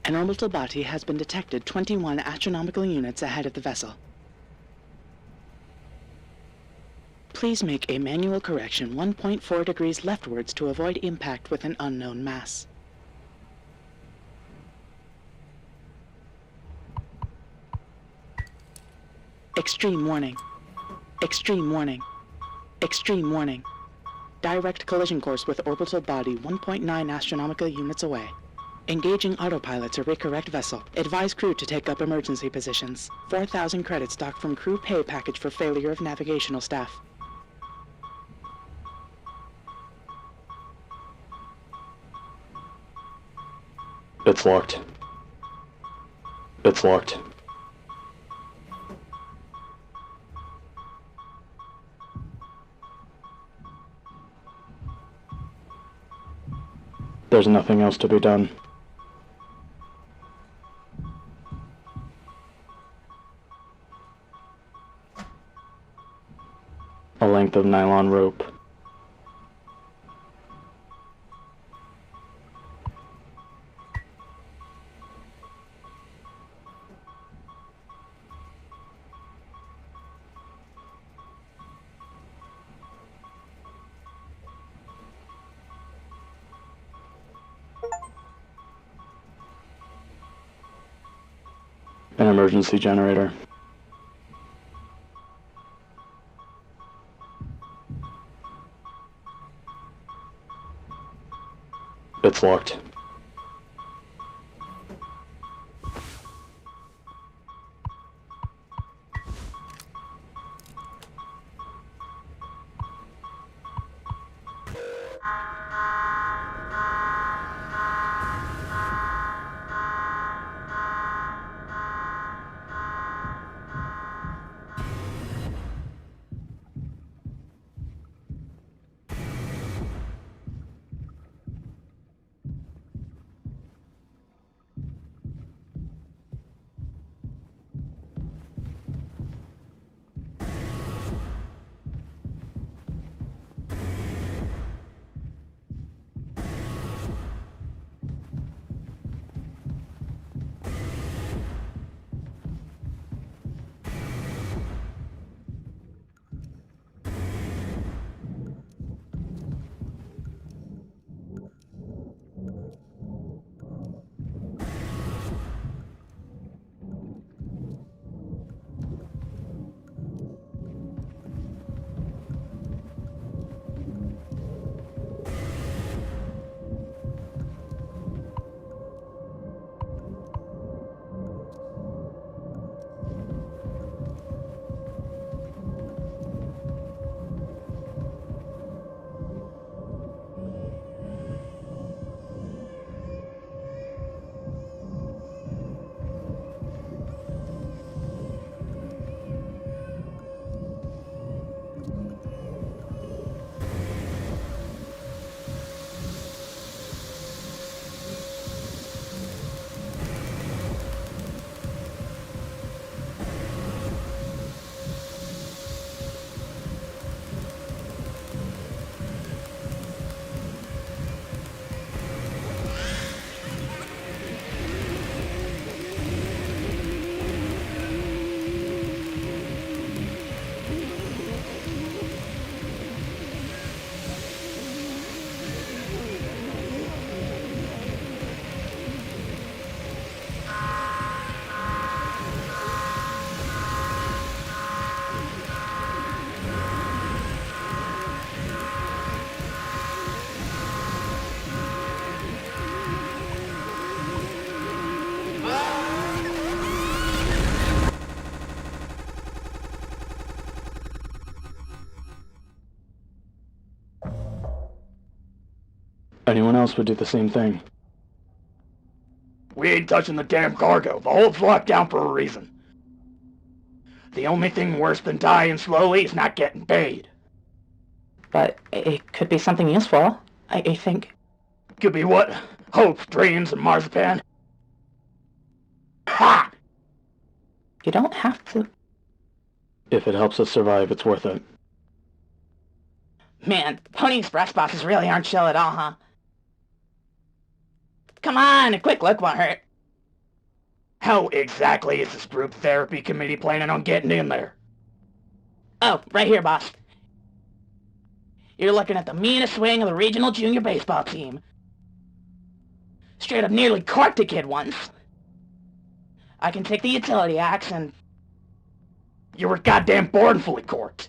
An orbital body has been detected 21 astronomical units ahead of the vessel. Please make a manual correction 1.4 degrees leftwards to avoid impact with an unknown mass. Extreme warning. Extreme warning. Extreme warning. Direct collision course with orbital body 1.9 astronomical units away. Engaging autopilot to recorrect vessel. Advise crew to take up emergency positions. 4,000 credits docked from crew pay package for failure of navigational staff. It's locked. It's locked. There's nothing else to be done. A length of nylon rope. An emergency generator. It's locked. Anyone else would do the same thing. We ain't touching the damn cargo. The hole's locked down for a reason. The only thing worse than dying slowly is not getting paid. But it could be something useful, I think. Could be what? Hope, dreams, and marzipan? Ha! You don't have to. If it helps us survive, it's worth it. Man, the Pony Express bosses really aren't chill at all, huh? Come on, a quick look won't hurt. How exactly is this group therapy committee planning on getting in there? Oh, right here, boss. You're looking at the meanest swing of the regional junior baseball team. Straight up nearly corked a kid once. I can take the utility axe and... You were goddamn born fully corked.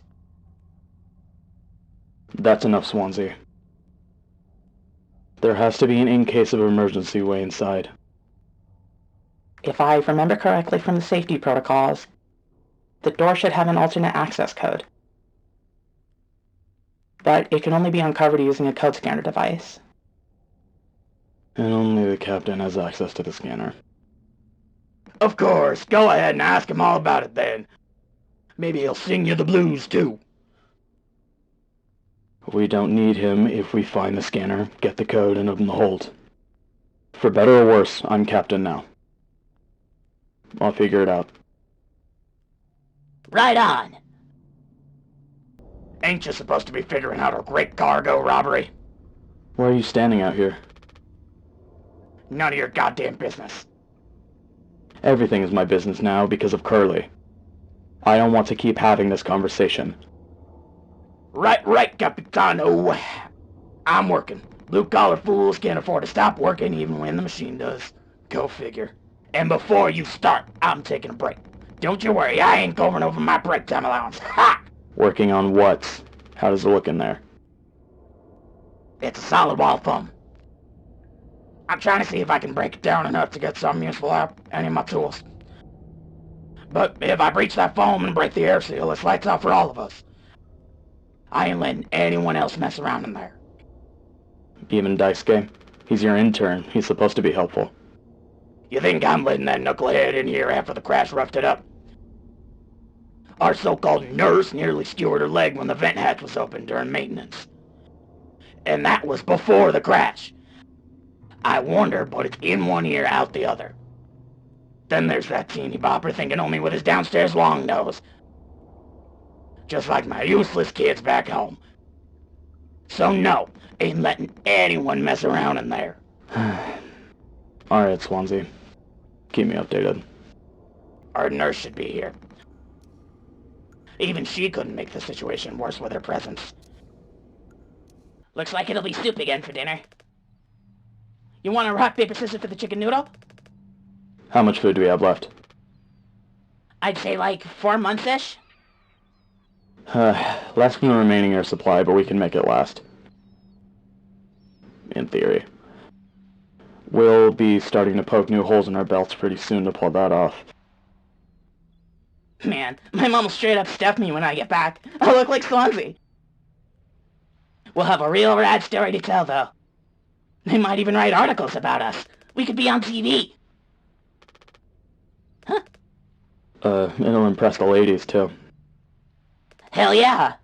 That's enough, Swansea. There has to be an in-case of emergency way inside. If I remember correctly from the safety protocols, the door should have an alternate access code. But it can only be uncovered using a code scanner device. And only the captain has access to the scanner. Of course, go ahead and ask him all about it then. Maybe he'll sing you the blues too. We don't need him if we find the scanner, get the code, and open the hold. For better or worse, I'm captain now. I'll figure it out. Right on. Ain't you supposed to be figuring out a great cargo robbery? Why are you standing out here? None of your goddamn business. Everything is my business now because of Curly. I don't want to keep having this conversation. Right, Capitano. I'm working. Blue-collar fools can't afford to stop working even when the machine does. Go figure. And before you start, I'm taking a break. Don't you worry, I ain't going over my break time allowance. Ha! Working on what? How does it look in there? It's a solid wall thumb. I'm trying to see if I can break it down enough to get something useful out of any of my tools. But if I breach that foam and break the air seal, it's lights out for all of us. I ain't letting anyone else mess around in there. Even Daisuke? He's your intern. He's supposed to be helpful. You think I'm letting that knucklehead in here after the crash roughed it up? Our so-called nurse nearly skewered her leg when the vent hatch was open during maintenance. And that was before the crash. I warned her, but it's in one ear, out the other. Then there's that teeny bopper thinking only with his downstairs long nose. Just like my useless kids back home. So no, ain't letting anyone mess around in there. Alright, Swansea. Keep me updated. Our nurse should be here. Even she couldn't make the situation worse with her presence. Looks like it'll be soup again for dinner. You want a rock, paper, scissors for the chicken noodle? How much food do we have left? I'd say like 4 months-ish. Less than the remaining air supply, but we can make it last. In theory. We'll be starting to poke new holes in our belts pretty soon to pull that off. Man, my mom will straight up stuff me when I get back. I'll look like Swansea. We'll have a real rad story to tell, though. They might even write articles about us. We could be on TV. Huh? It'll impress the ladies, too. Hell yeah.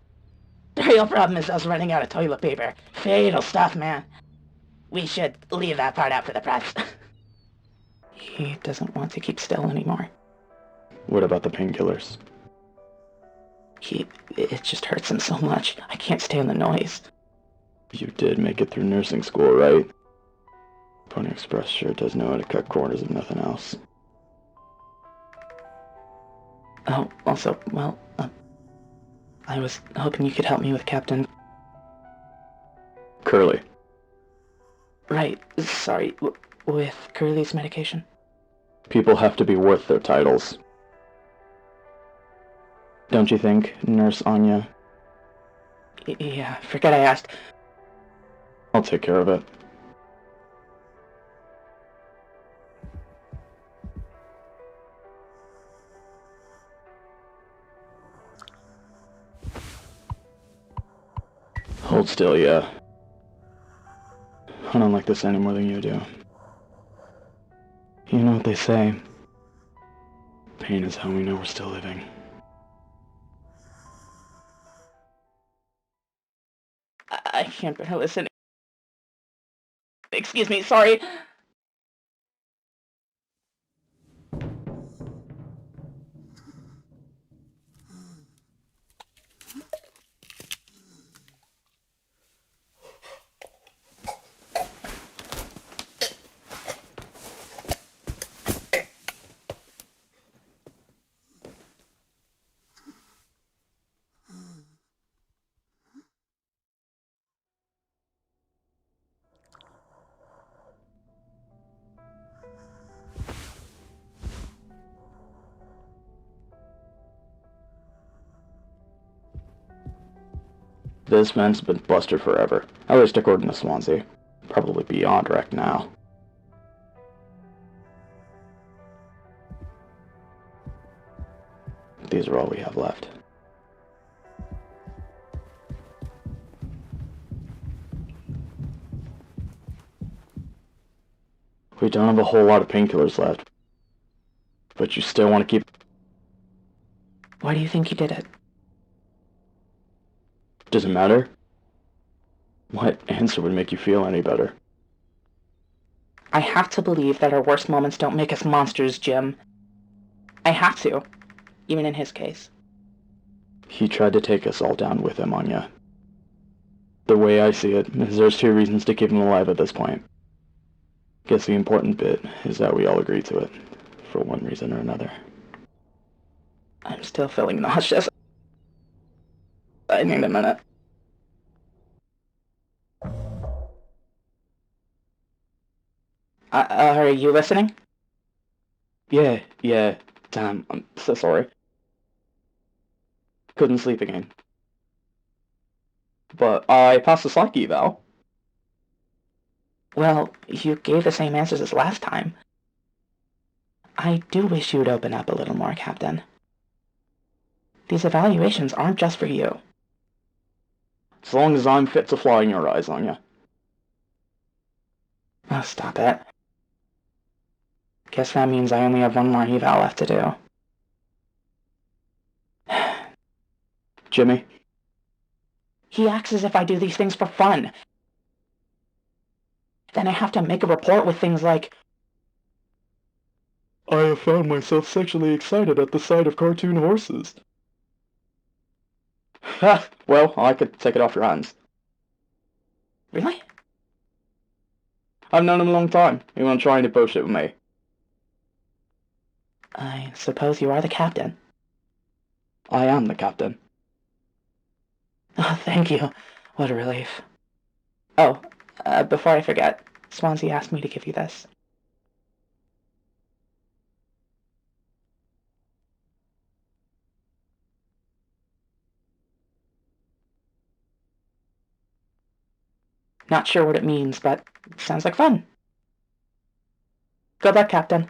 The real problem is us running out of toilet paper. Fatal stuff, man. We should leave that part out for the press. He doesn't want to keep still anymore. What about the painkillers? It just hurts him so much. I can't stand the noise. You did make it through nursing school, right? Pony Express sure does know how to cut corners if nothing else. Oh, also, well, I was hoping you could help me with Captain... Curly. Right, sorry, with Curly's medication? People have to be worth their titles. Don't you think, Nurse Anya? Yeah, forget I asked. I'll take care of it. Hold still, yeah. I don't like this any more than you do. You know what they say. Pain is how we know we're still living. I can't bear listening. Excuse me, sorry. This vent's been busted forever, at least according to Swansea. Probably beyond wreck now. These are all we have left. We don't have a whole lot of painkillers left, but you still want to keep... Why do you think he did it? Does it matter? What answer would make you feel any better? I have to believe that our worst moments don't make us monsters, Jim. I have to, even in his case. He tried to take us all down with him, Anya. The way I see it is there's 2 reasons to keep him alive at this point. Guess the important bit is that we all agree to it, for one reason or another. I'm still feeling nauseous. I need a minute. Are you listening? Yeah, damn, I'm so sorry. Couldn't sleep again. But I passed the psych eval. Well, you gave the same answers as last time. I do wish you'd open up a little more, Captain. These evaluations aren't just for you. As long as I'm fit to fly in your eyes, Anya. Oh, stop it. Guess that means I only have one more eval left to do. Jimmy? He acts as if I do these things for fun. Then I have to make a report with things like, I have found myself sexually excited at the sight of cartoon horses. Ha! Well, I could take it off your hands. really? I've known him a long time. He won't try any bullshit with me. I suppose you are the captain. I am the captain. Oh, thank you. What a relief. Oh, before I forget, Swansea asked me to give you this. Not sure what it means, but sounds like fun. Good luck, Captain.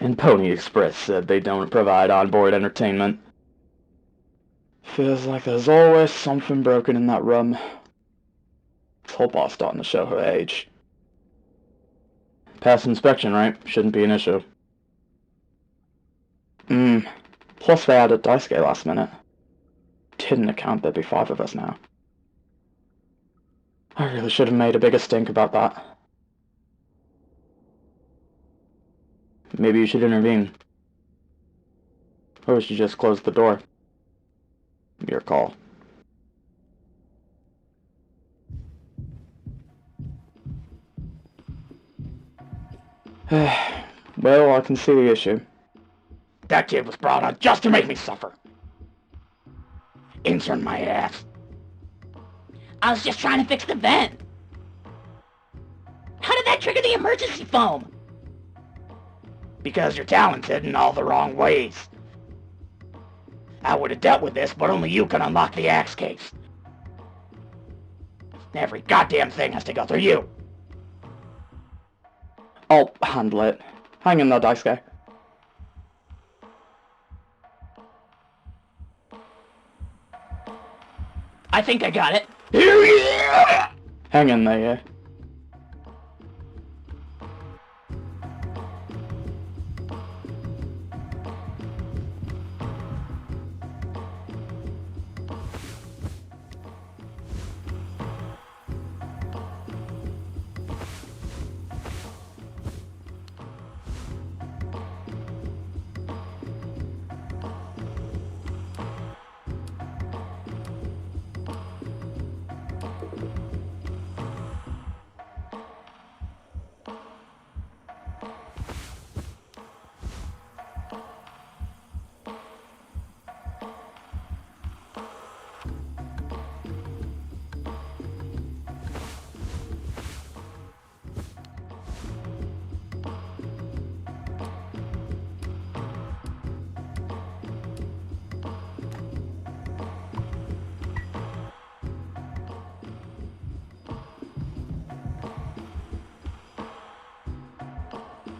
And Pony Express said they don't provide onboard entertainment. Feels like there's always something broken in that room. This whole boss starting to show her age. Past inspection, right? Shouldn't be an issue. Plus they added Daisuke last minute. Didn't account there'd be 5 of us now. I really should have made a bigger stink about that. Maybe you should intervene. Or we should just close the door. Your call. Well, I can see the issue. That kid was brought on just to make me suffer. Intern my ass. I was just trying to fix the vent. How did that trigger the emergency foam? Because you're talented in all the wrong ways. I would have dealt with this, but only you can unlock the axe case. Every goddamn thing has to go through you. I'll handle it. Hang in there, Daisuke. I think I got it. Hang in there, yeah.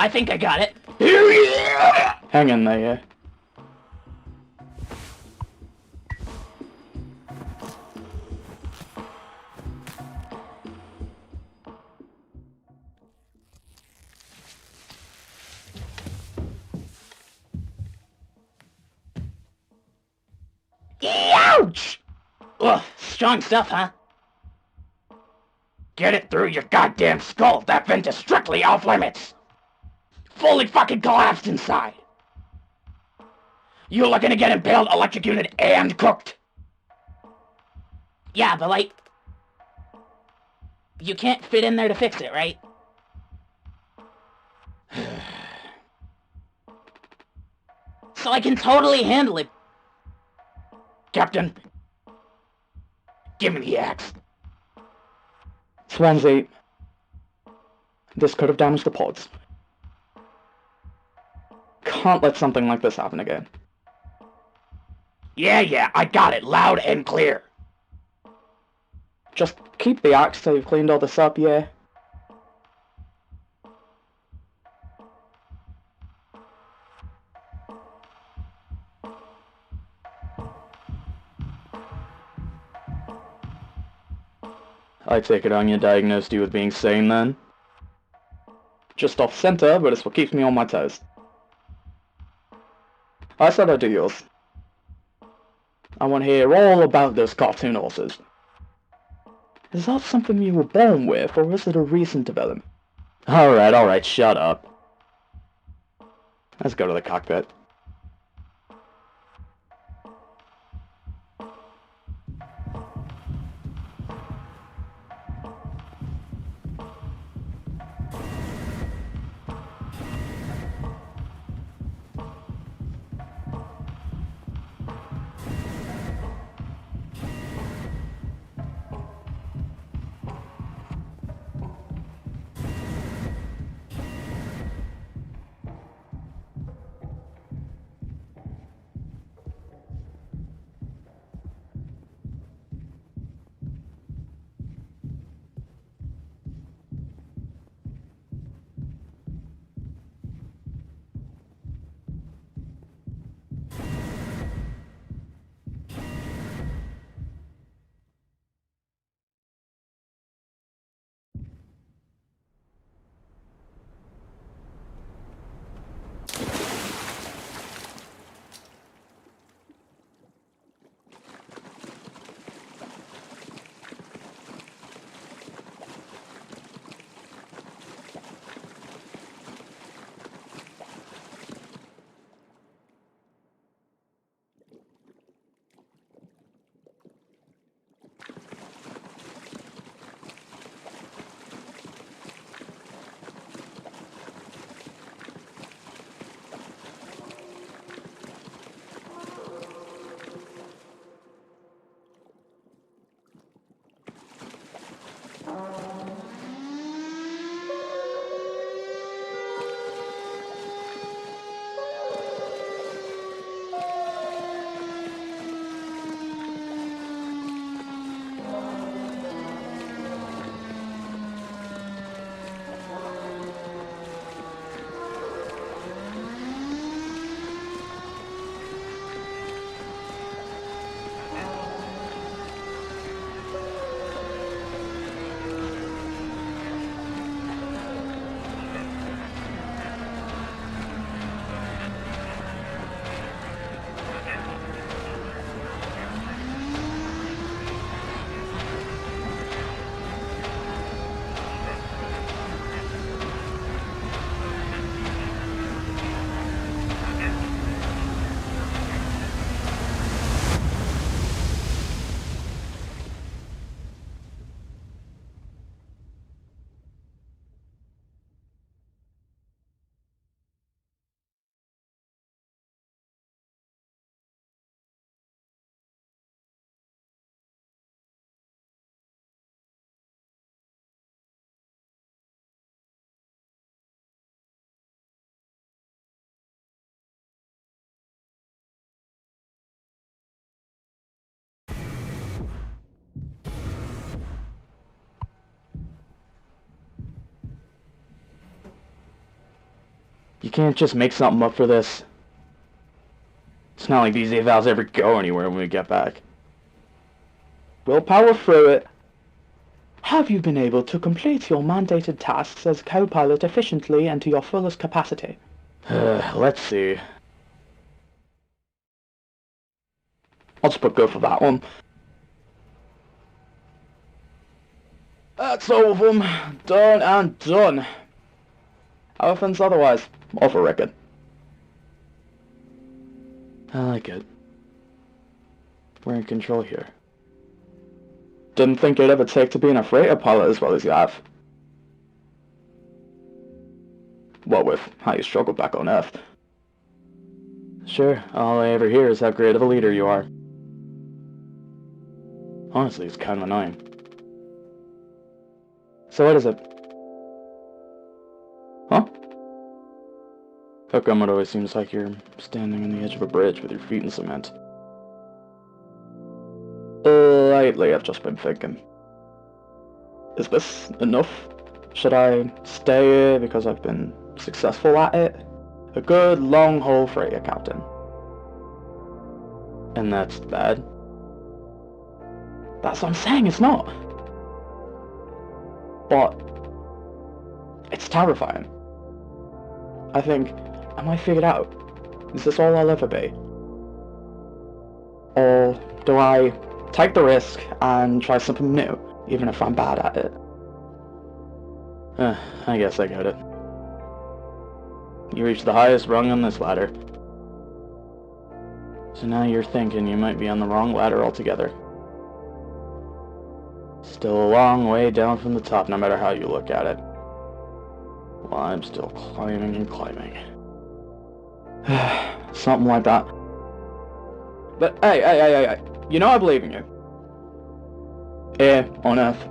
I think I got it. Hang in there, yeah. Ouch! Ugh, strong stuff, huh? Get it through your goddamn skull. That vent is strictly off limits. Fully fucking collapsed inside. You looking to get impaled, electrocuted, and cooked? Yeah, but like... You can't fit in there to fix it, right? So I can totally handle it. Captain, give me the axe. Swansea, this could have damaged the pods. Can't let something like this happen again. Yeah, I got it, loud and clear. Just keep the axe till you've cleaned all this up, yeah? I take it Anya diagnosed you with being sane then? Just off center, but it's what keeps me on my toes. I said I'd do yours. I want to hear all about those cartoon horses. Is that something you were born with, or is it a recent development? Alright, shut up. Let's go to the cockpit. You can't just make something up for this. It's not like these evals ever go anywhere when we get back. We'll power through it. Have you been able to complete your mandated tasks as co-pilot efficiently and to your fullest capacity? Let's see. I'll just put go for that one. That's all of them. Done and done. How offense otherwise? Off a record. I like it. We're in control here. Didn't think it'd ever take to being a freighter pilot as well as you have. What with how you struggled back on Earth. Sure, all I ever hear is how great of a leader you are. Honestly, it's kind of annoying. So what is it? Huh? How come it always seems like you're standing on the edge of a bridge with your feet in cement? Lately, I've just been thinking. Is this enough? Should I stay here because I've been successful at it? A good long-haul freighter captain. And that's bad? That's what I'm saying, it's not. But it's terrifying. I think, am I figured out? Is this all I'll ever be? Or do I take the risk and try something new, even if I'm bad at it? I guess I get it. You reached the highest rung on this ladder. So now you're thinking you might be on the wrong ladder altogether. Still a long way down from the top, no matter how you look at it. While I'm still climbing and climbing. Something like that. But hey, you know I believe in you. Here, on Earth.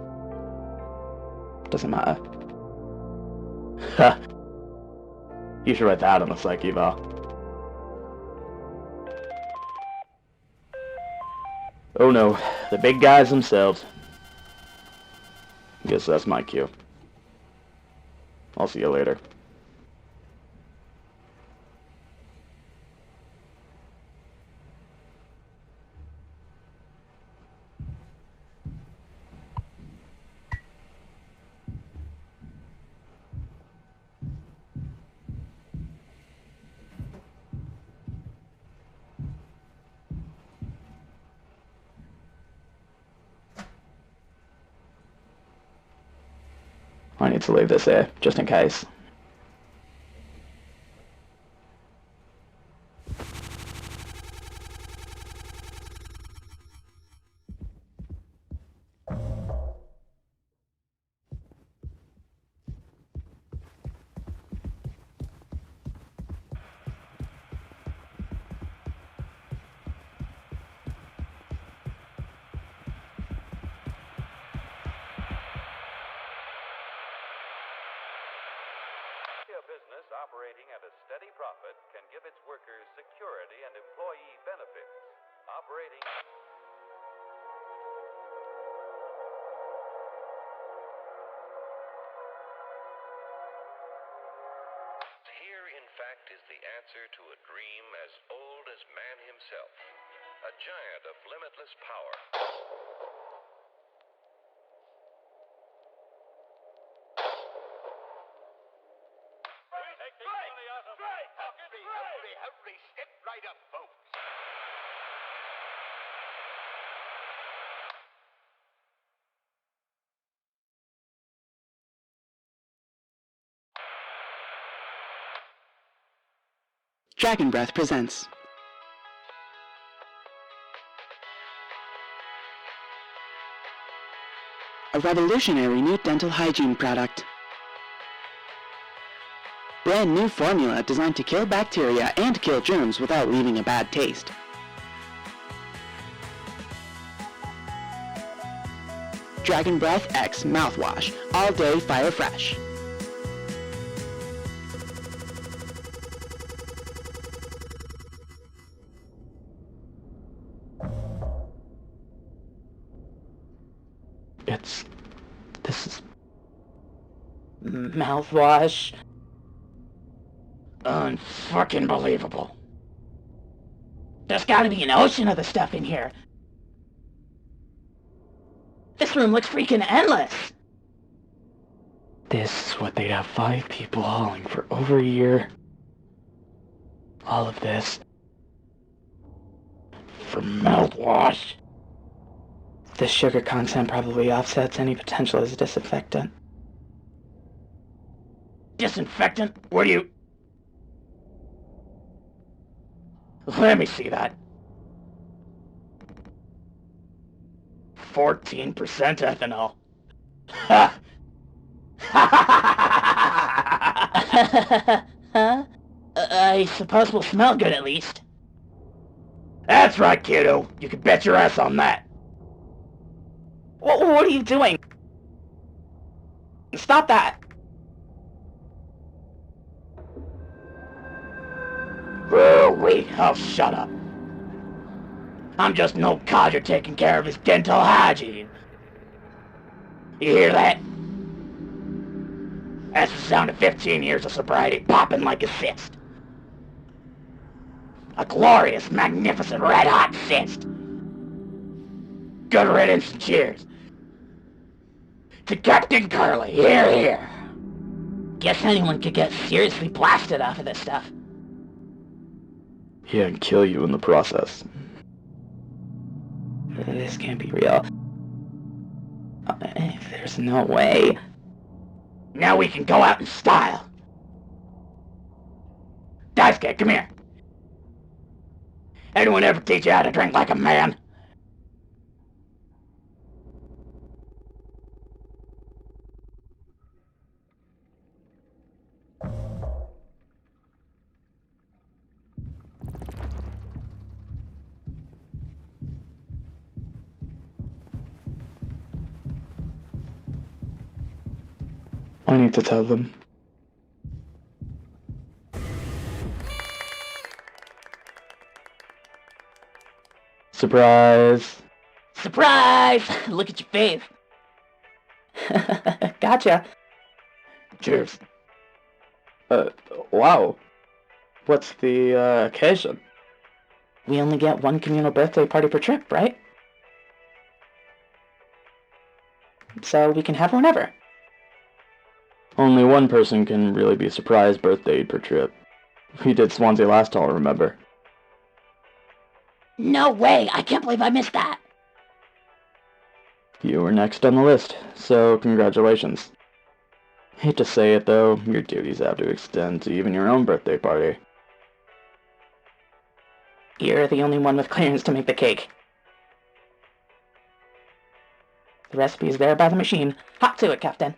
Doesn't matter. You should write that on the psych eval. Oh no, the big guys themselves. Guess that's my cue. I'll see you later. I need to leave this here, just in case. A business operating at a steady profit can give its workers security and employee benefits. Operating... Here, in fact, is the answer to a dream as old as man himself. A giant of limitless power. Hurry, step right up, folks. Dragon Breath presents a revolutionary new dental hygiene product. Brand new formula designed to kill bacteria and kill germs without leaving a bad taste. Dragon Breath X Mouthwash, all day fire fresh. This is... mouthwash. Unfucking believable. There's gotta be an ocean of the stuff in here. This room looks freaking endless. This is what they'd have 5 people hauling for over a year. All of this. For mouthwash. The sugar content probably offsets any potential as a disinfectant. Disinfectant? What do you... Let me see that. 14% ethanol. Ha! Huh? I suppose we'll smell good at least. That's right, kiddo. You can bet your ass on that. What are you doing? Stop that! Oh, shut up. I'm just an old codger taking care of his dental hygiene. You hear that? That's the sound of 15 years of sobriety popping like a cyst. A glorious, magnificent, red-hot cyst. Good riddance and cheers. To Captain Curly, here, here. Guess anyone could get seriously blasted off of this stuff. Yeah, and kill you in the process. This can't be real. There's no way. Now we can go out in style. Daisuke, come here. Anyone ever teach you how to drink like a man? I need to tell them. Surprise! Surprise! Look at your face. Gotcha. Cheers. Wow. What's the, occasion? We only get one communal birthday party per trip, right? So we can have whenever. Only one person can really be surprised birthday per trip. We did Swansea last all, remember? No way! I can't believe I missed that! You were next on the list, so congratulations. Hate to say it though, your duties have to extend to even your own birthday party. You're the only one with clearance to make the cake. The recipe is there by the machine. Hop to it, Captain.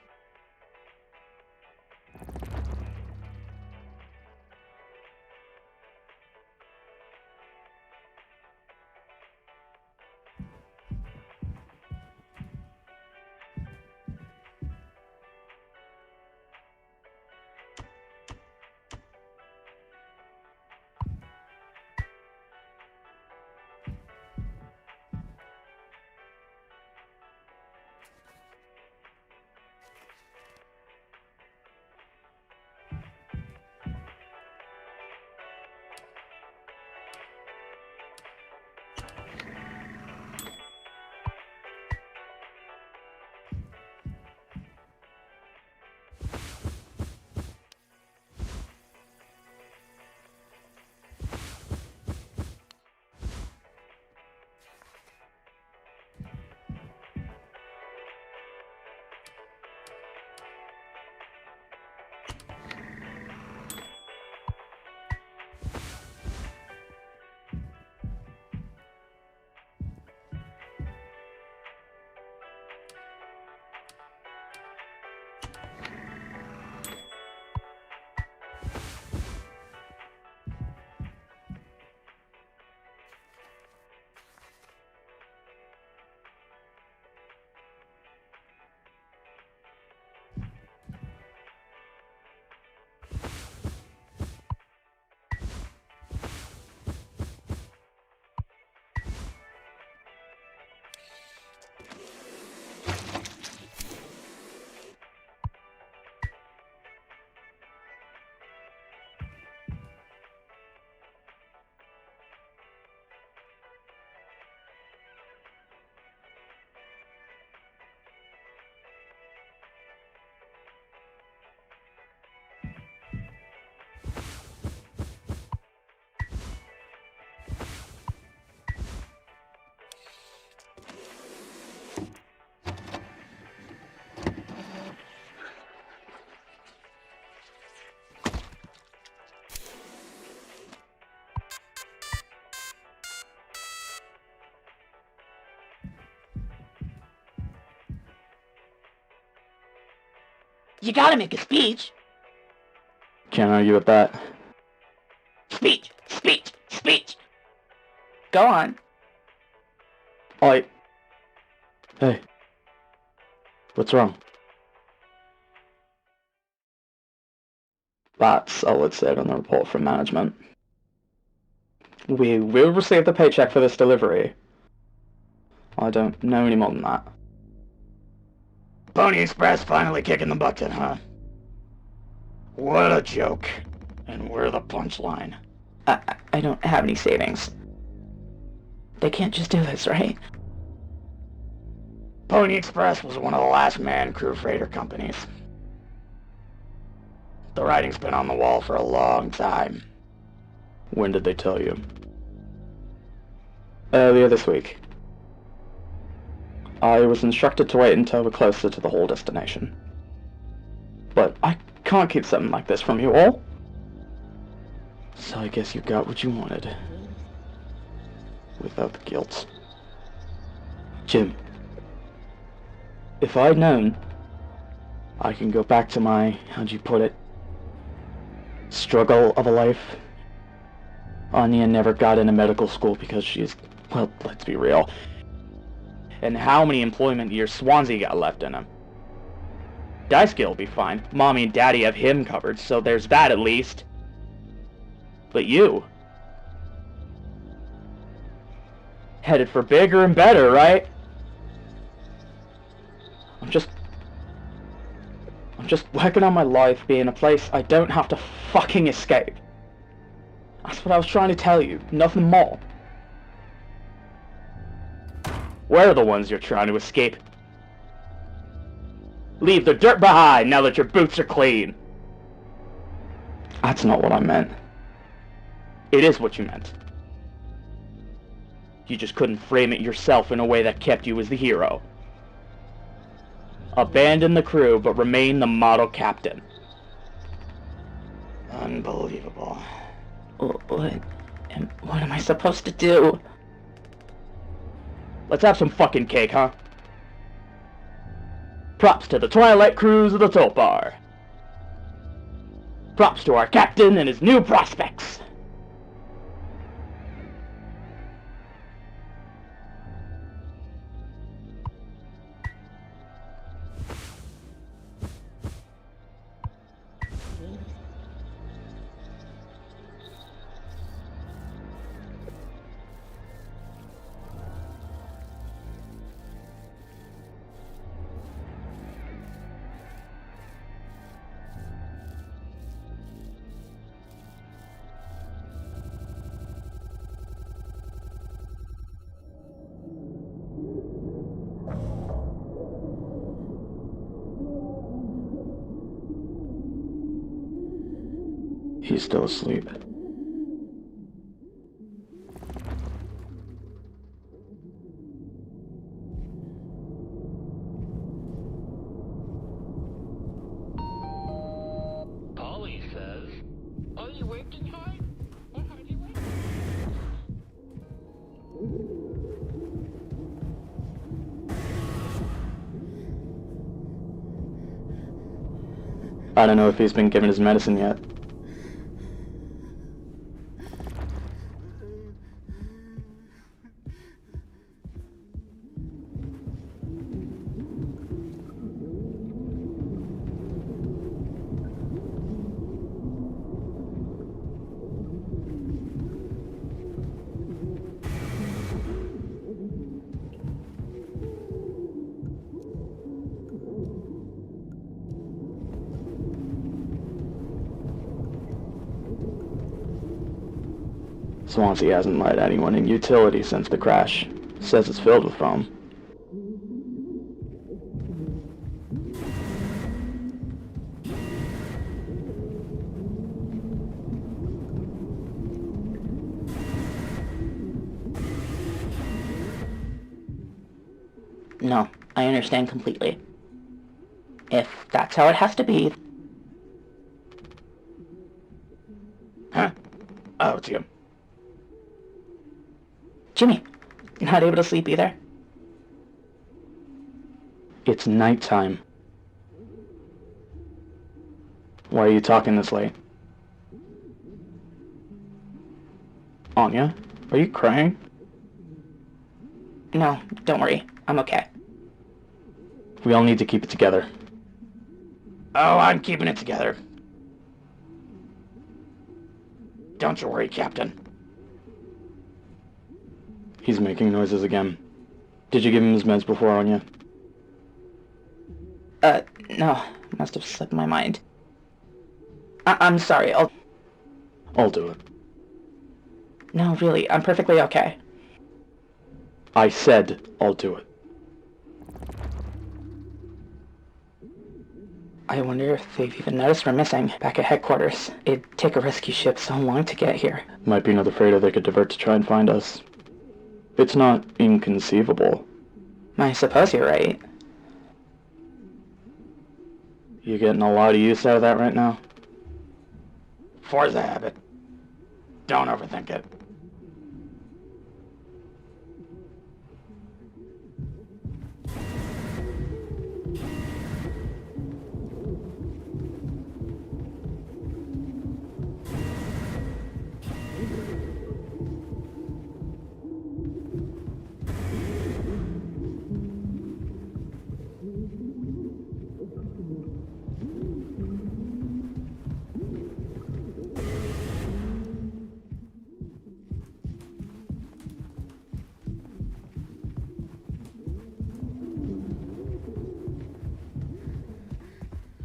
You gotta make a speech. Can't argue with that. Speech, speech, speech. Go on. Hey. What's wrong? That's all it said on the report from management. We will receive the paycheck for this delivery. I don't know any more than that. Pony Express finally kicking the bucket, huh? What a joke. And we're the punchline. I don't have any savings. They can't just do this, right? Pony Express was one of the last man crew freighter companies. The writing's been on the wall for a long time. When did they tell you? Earlier this week. I was instructed to wait until we're closer to the whole destination. But I can't keep something like this from you all. So I guess you got what you wanted. Without the guilt. Jim. If I'd known, I can go back to my, how'd you put it, struggle of a life. Anya never got into medical school because she's, well, let's be real. And how many employment years Swansea got left in him? Daisuke will be fine. Mommy and Daddy have him covered, so there's that at least. But you? Headed for bigger and better, right? I'm just working on my life being a place I don't have to fucking escape. That's what I was trying to tell you, nothing more. We're the ones you're trying to escape. Leave the dirt behind now that your boots are clean. That's not what I meant. It is what you meant. You just couldn't frame it yourself in a way that kept you as the hero. Abandon the crew, but remain the model captain. Unbelievable. What am I supposed to do? Let's have some fucking cake, huh? Props to the Twilight Cruise of the Topar. Props to our captain and his new prospects. He's still asleep. Polly says, are you working hard? Or hard you working? I don't know if he's been given his medicine yet. Swansea hasn't let anyone in utility since the crash. Says it's filled with foam. No, I understand completely. If that's how it has to be. Huh? Oh, it's you. Jimmy, not able to sleep either? It's nighttime. Why are you talking this late? Anya, are you crying? No, don't worry. I'm okay. We all need to keep it together. Oh, I'm keeping it together. Don't you worry, Captain. He's making noises again. Did you give him his meds before, Anya? No. Must have slipped my mind. I'm sorry, I'll do it. No, really, I'm perfectly okay. I said I'll do it. I wonder if they've even noticed we're missing back at headquarters. It'd take a rescue ship so long to get here. Might be another freighter they could divert to try and find us. It's not inconceivable. I suppose you're right. You getting a lot of use out of that right now? Force a habit. Don't overthink it.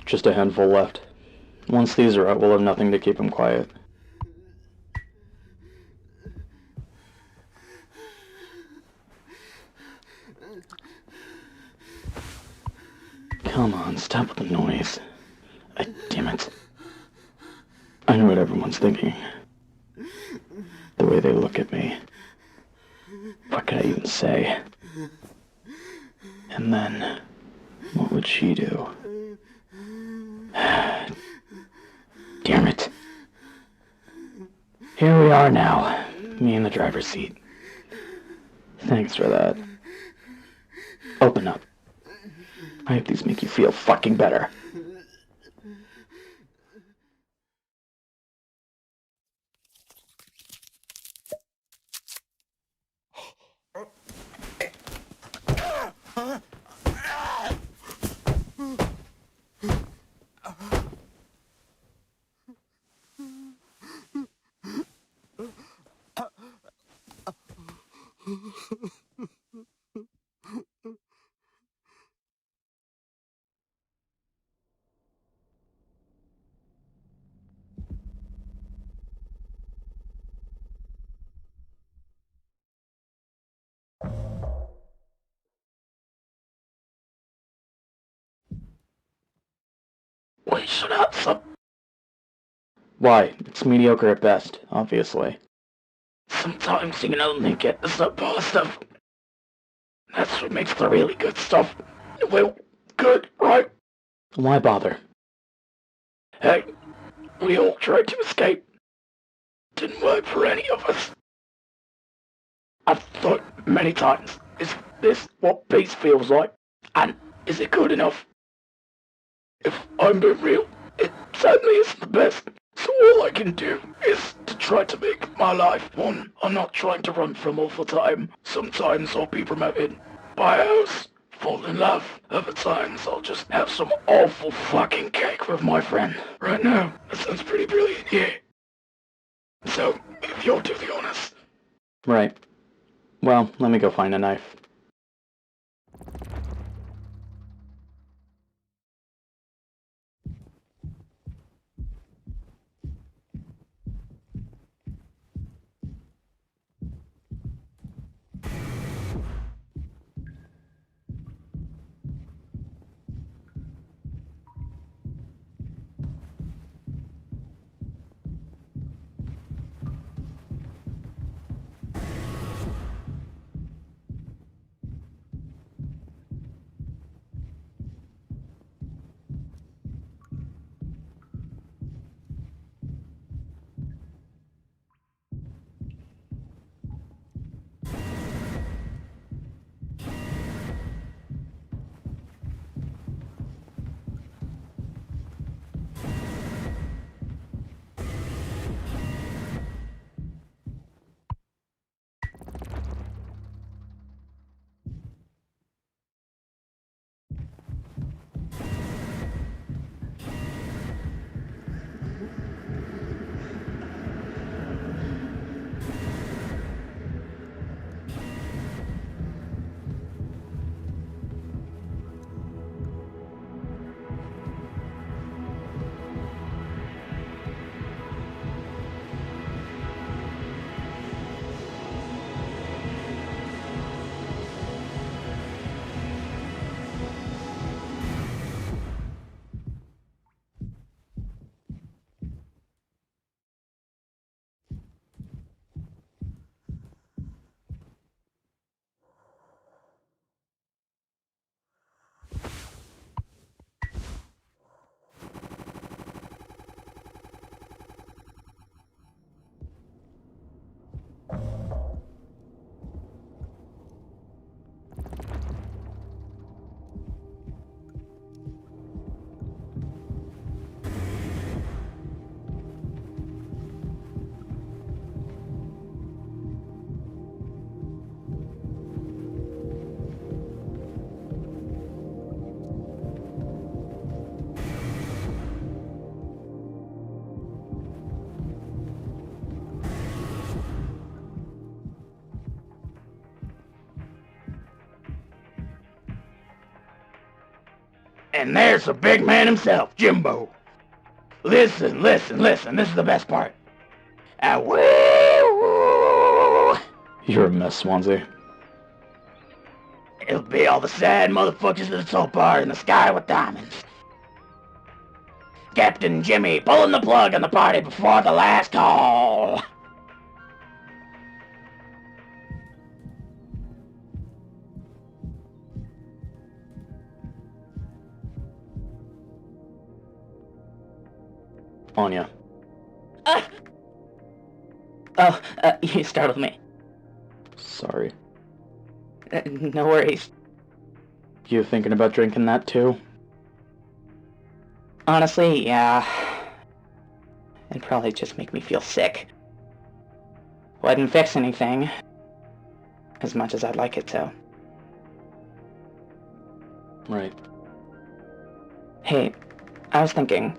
Just a handful left. Once these are out, we'll have nothing to keep him quiet. Come on, stop with the noise. Damn it. I know what everyone's thinking. The way they look at me. What could I even say? And then, what would she do? Damn it. Here we are now, me in the driver's seat. Thanks for that. Open up. I hope these make you feel fucking better. We should have some. Why? It's mediocre at best, obviously. Sometimes you can only get the subpar stuff. That's what makes the really good stuff. Well, good, right? Why bother? Hey, we all tried to escape. Didn't work for any of us. I've thought many times, is this what peace feels like? And is it good enough? If I'm being real, it certainly isn't the best. So all I can do is to try to make my life one I'm not trying to run from all the time. Sometimes I'll be promoted, buy a house, fall in love. Other times I'll just have some awful fucking cake with my friend. Right now, that sounds pretty brilliant, yeah. So, if you'll do the honors. Right. Well, let me go find a knife. And there's the big man himself, Jimbo. Listen, this is the best part. Woo! You're a mess, Swansea. It'll be all the sad motherfuckers that so far in the sky with diamonds. Captain Jimmy pulling the plug on the party before the last call. Anya. You startled me. Sorry. No worries. You thinking about drinking that too? Honestly, yeah. It'd probably just make me feel sick. Wouldn't fix anything. As much as I'd like it to. Right. Hey, I was thinking,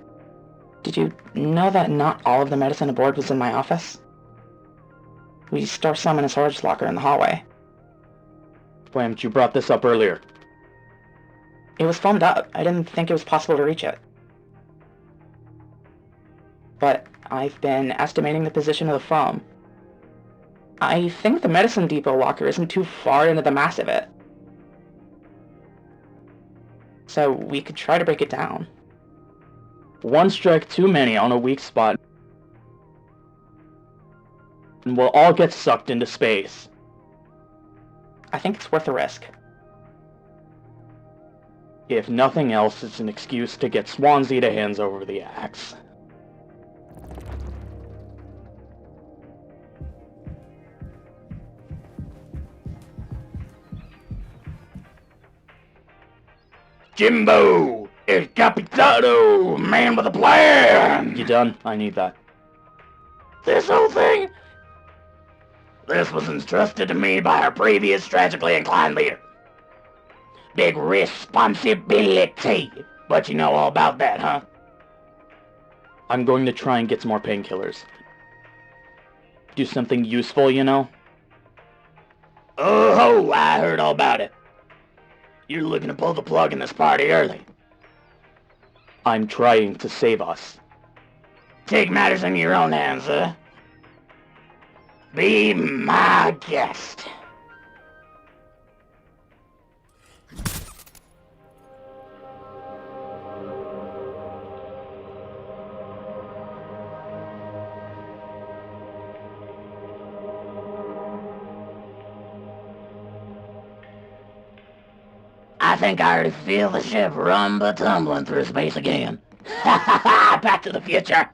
did you know that not all of the medicine aboard was in my office? We store some in a storage locker in the hallway. Why haven't you brought this up earlier? It was foamed up. I didn't think it was possible to reach it. But I've been estimating the position of the foam. I think the medicine depot locker isn't too far into the mass of it. So we could try to break it down. One strike too many on a weak spot, and we'll all get sucked into space. I think it's worth the risk. If nothing else, it's an excuse to get Swansea to hands over the axe. Jimbo! El Capitano! Man with a plan! You done? I need that. This whole thing? This was entrusted to me by our previous tragically inclined leader. Big responsibility. But you know all about that, huh? I'm going to try and get some more painkillers. Do something useful, you know? Oh ho, I heard all about it. You're looking to pull the plug in this party early. I'm trying to save us. Take matters into your own hands, huh? Be my guest. I think I already feel the ship rumba-tumbling through space again. Ha ha ha! Back to the future!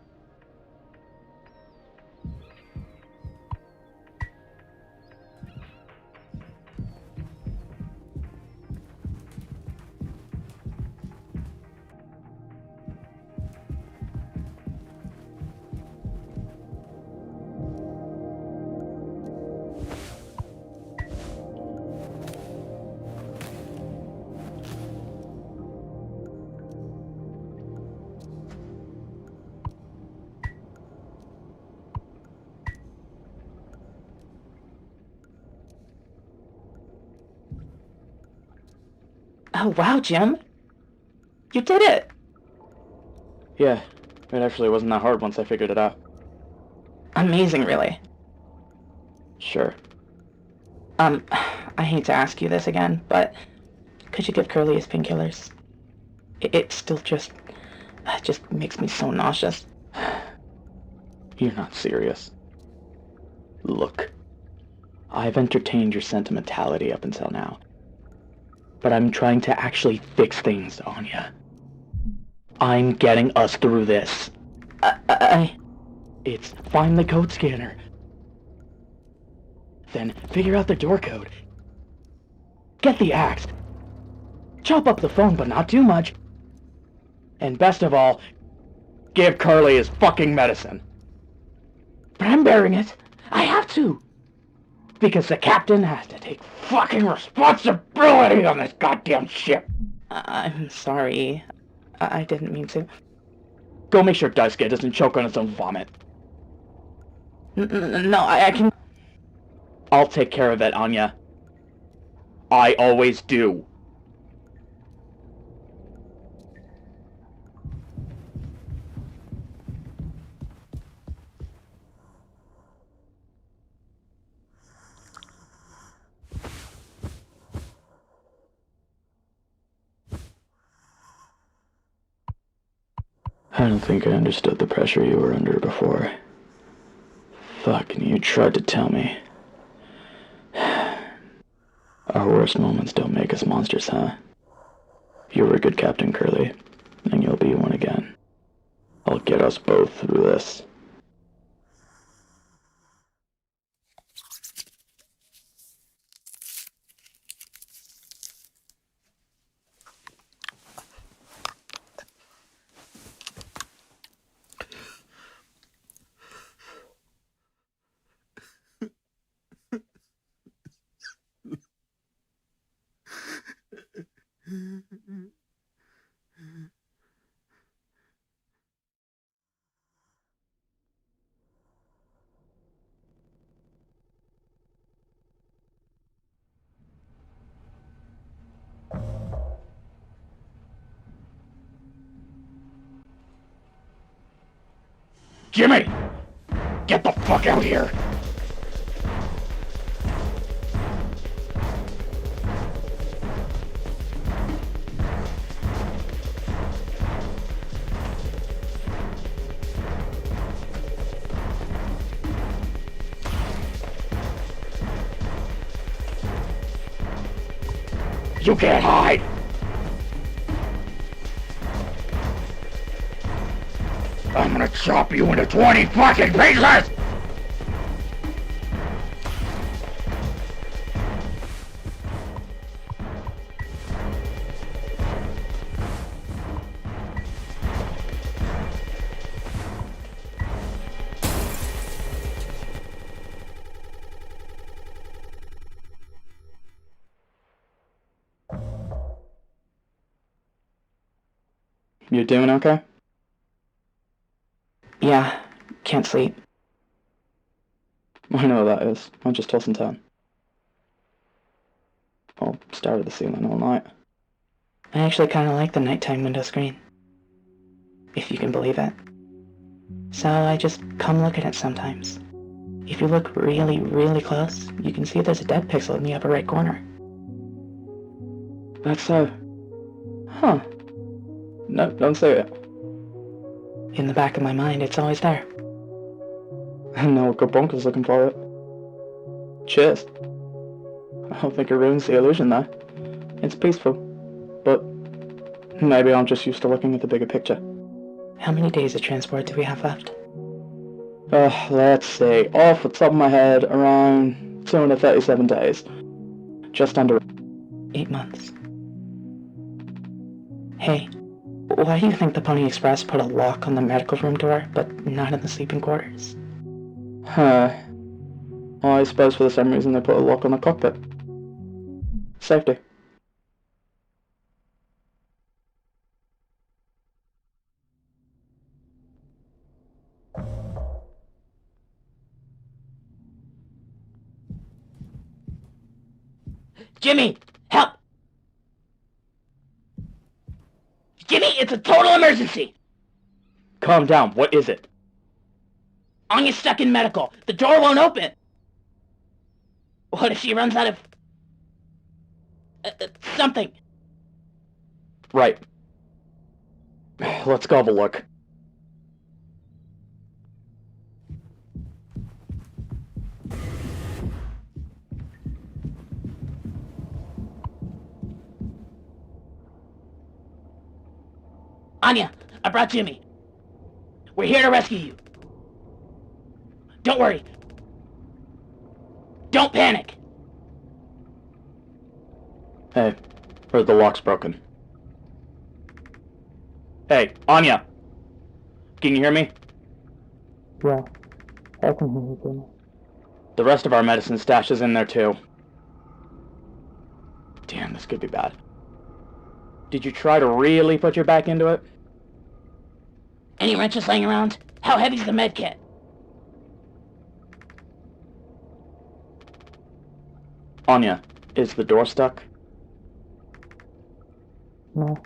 Oh wow, Jim! You did it! Yeah, it actually wasn't that hard once I figured it out. Amazing, really. Sure. I hate to ask you this again, but could you give Curly his painkillers? It still just makes me so nauseous. You're not serious. Look, I've entertained your sentimentality up until now. But I'm trying to actually fix things, Anya. I'm getting us through this. It's find the code scanner. Then figure out the door code. Get the axe. Chop up the phone, but not too much. And best of all, give Carly his fucking medicine. But I'm bearing it. I have to. Because the captain has to take fucking responsibility on this goddamn ship. I'm sorry. I didn't mean to. Go make sure Daisuke doesn't choke on his own vomit. No, I can... I'll take care of it, Anya. I always do. I don't think I understood the pressure you were under before. Fuck, and you tried to tell me. Our worst moments don't make us monsters, huh? You were a good Captain Curly, and you'll be one again. I'll get us both through this. Jimmy! Get the fuck out here! You can't hide! I'm gonna chop you into 20 fucking pieces! You doing okay? Yeah, can't sleep. I know what that is. I'm just tossing turn. I'll stare at the ceiling all night. I actually kind of like the nighttime window screen. If you can believe it. So I just come look at it sometimes. If you look really, really close, you can see there's a dead pixel in the upper right corner. That's so... Huh. No, don't say it. In the back of my mind, it's always there. No, go bonkers looking for it. Cheers. I don't think it ruins the illusion, though. It's peaceful. But maybe I'm just used to looking at the bigger picture. How many days of transport do we have left? Let's see. Off the top of my head, around 237 days. Just under... 8 months. Hey, why do you think the Pony Express put a lock on the medical room door, but not in the sleeping quarters? Well, I suppose for the same reason they put a lock on the cockpit. Safety. Jimmy! Help! Jimmy, it's a total emergency! Calm down. What is it? Anya's stuck in medical. The door won't open. What if she runs out of... something? Right. Let's go have a look. Anya, I brought Jimmy. We're here to rescue you. Don't worry. Don't panic. Hey, heard the lock's broken. Hey, Anya! Can you hear me? Yeah, I can hear you, Jimmy. The rest of our medicine stash is in there too. Damn, this could be bad. Did you try to really put your back into it? Any wrenches laying around? How heavy's the med kit? Anya, is the door stuck? No.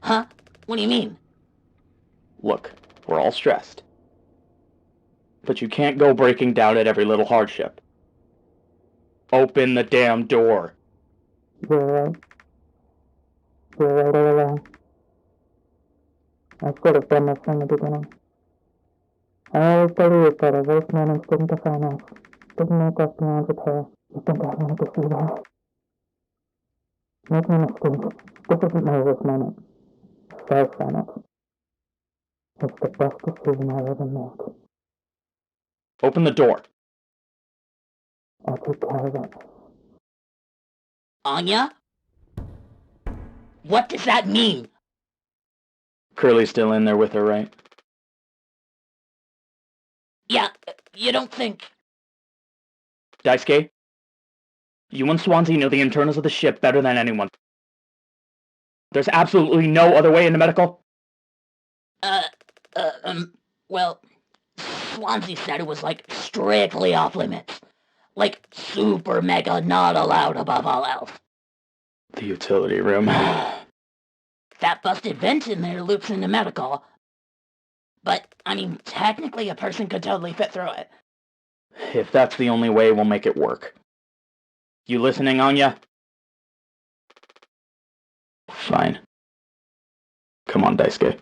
Huh? What do you mean? Look, we're all stressed. But you can't go breaking down at every little hardship. Open the damn door. You're right. You're right all along. I should have done this from the beginning. I always believed that a workman didn't define us, didn't make us beyond repair. You think I wanted to see that? Make no mistake, this isn't my worst moment. Far from it. It's the best decision I'll ever make. Open the door. I'll take care of it. Anya? What does that mean? Curly's still in there with her, right? Yeah, you don't think... Daisuke? You and Swansea know the internals of the ship better than anyone. There's absolutely no other way into medical? Well, Swansea said it was, like, strictly off limits. Like, super mega not allowed above all else. The utility room. That busted vent in there loops into medical. But, I mean, technically a person could totally fit through it. If that's the only way, we'll make it work. You listening, Anya? Fine. Come on, Daisuke.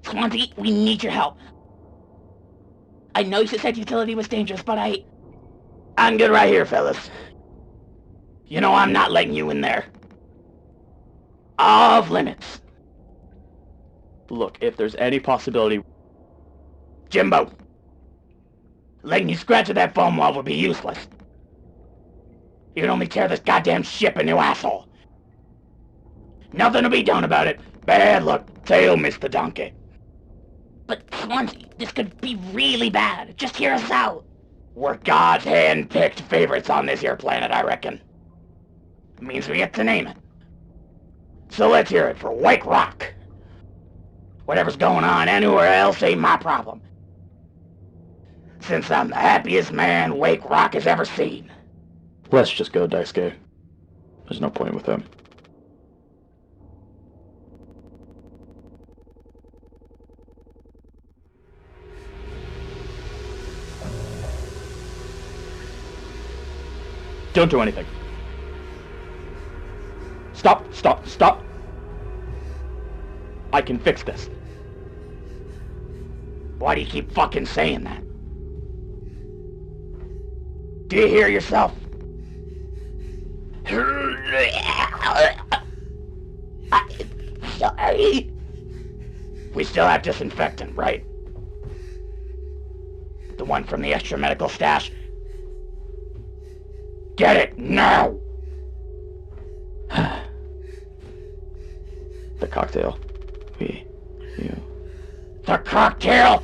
Swansea, we need your help. I know you said utility was dangerous, but I'm good right here, fellas. You know I'm not letting you in there. Off limits. Look, if there's any possibility... Jimbo, letting you scratch at that foam wall would be useless. You'd only tear this goddamn ship a new asshole. Nothing to be done about it. Bad luck. Tail missed the donkey. But Swansea, this could be really bad. Just hear us out. We're God's hand-picked favorites on this here planet, I reckon. It means we get to name it. So let's hear it for Wake Rock. Whatever's going on anywhere else ain't my problem. Since I'm the happiest man Wake Rock has ever seen. Let's just go, Daisuke. There's no point with him. Don't do anything. Stop, stop, stop! I can fix this. Why do you keep fucking saying that? Do you hear yourself? Sorry. We still have disinfectant, right? The one from the extra medical stash? Get it now! The cocktail. You. The cocktail?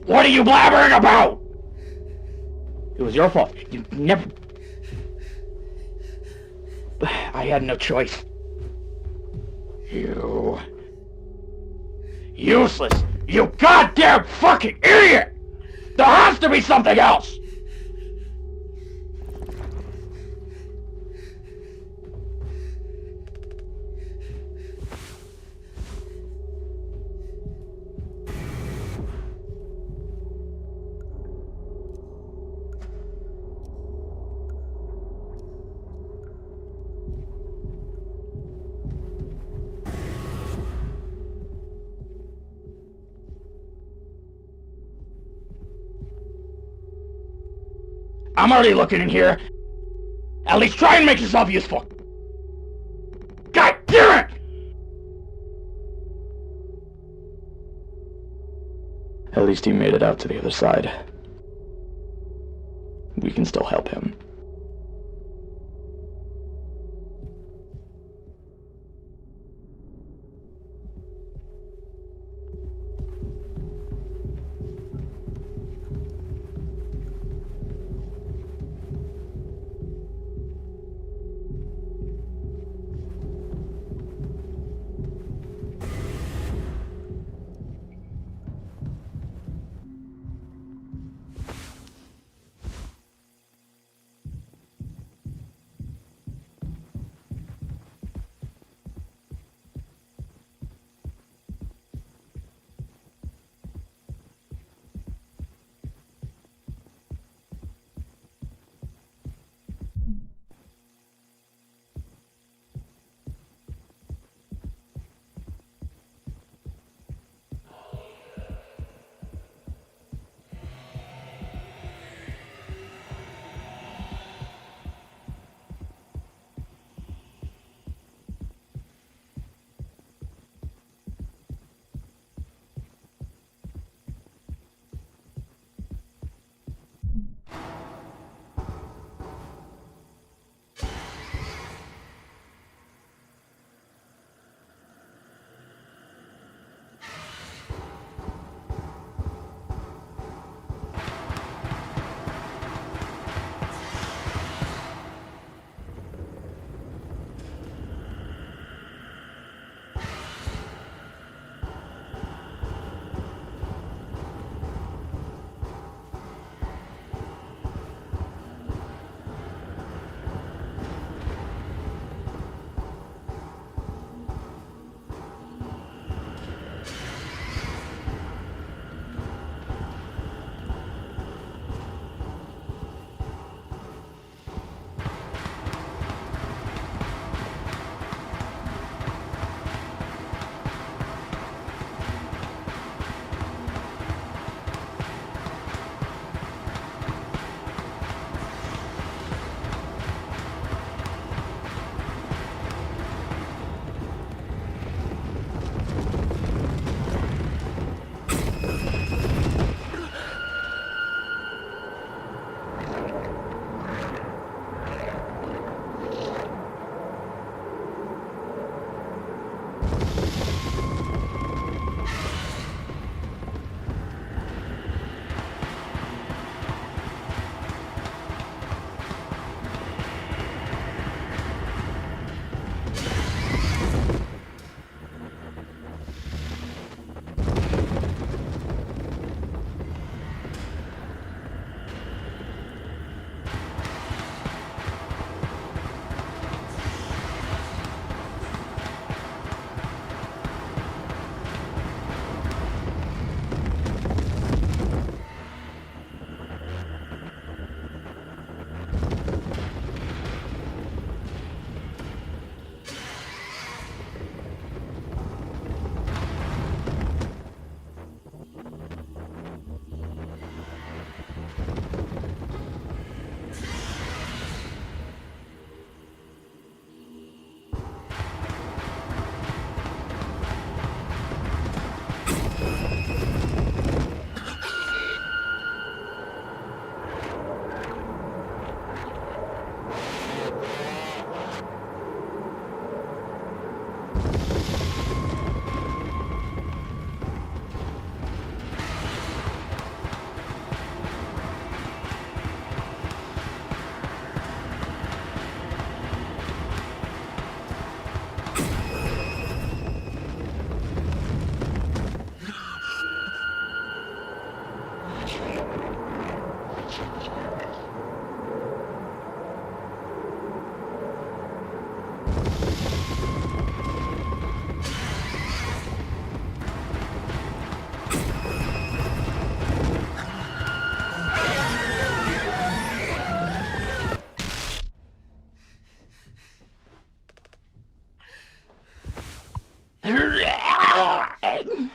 What are you blabbering about? It was your fault. You never... I had no choice. You... useless! You goddamn fucking idiot! There has to be something else! I'm already looking in here. At least try and make yourself useful. God damn it! At least he made it out to the other side. We can still help him.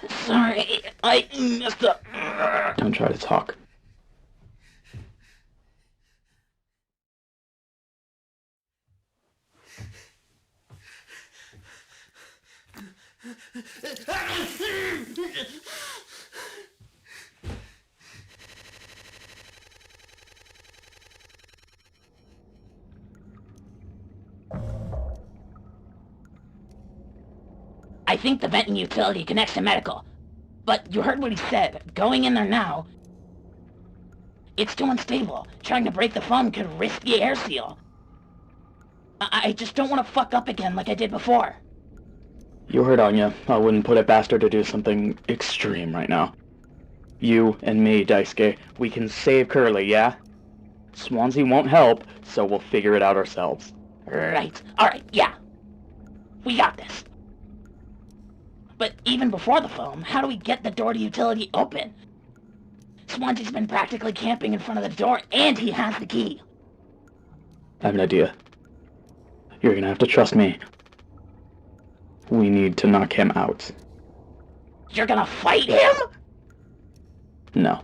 Sorry, I messed up. Don't try to talk. I think the venting utility connects to medical. But you heard what he said. Going in there now, it's too unstable. Trying to break the foam could risk the air seal. I just don't want to fuck up again like I did before. You heard Anya. I wouldn't put it past her to do something extreme right now. You and me, Daisuke, we can save Curly, yeah? Swansea won't help, so we'll figure it out ourselves. Right. Alright, yeah. We got this. But even before the foam, how do we get the door to utility open? Swansea's been practically camping in front of the door, and he has the key. I have an idea. You're gonna have to trust me. We need to knock him out. You're gonna fight him? No.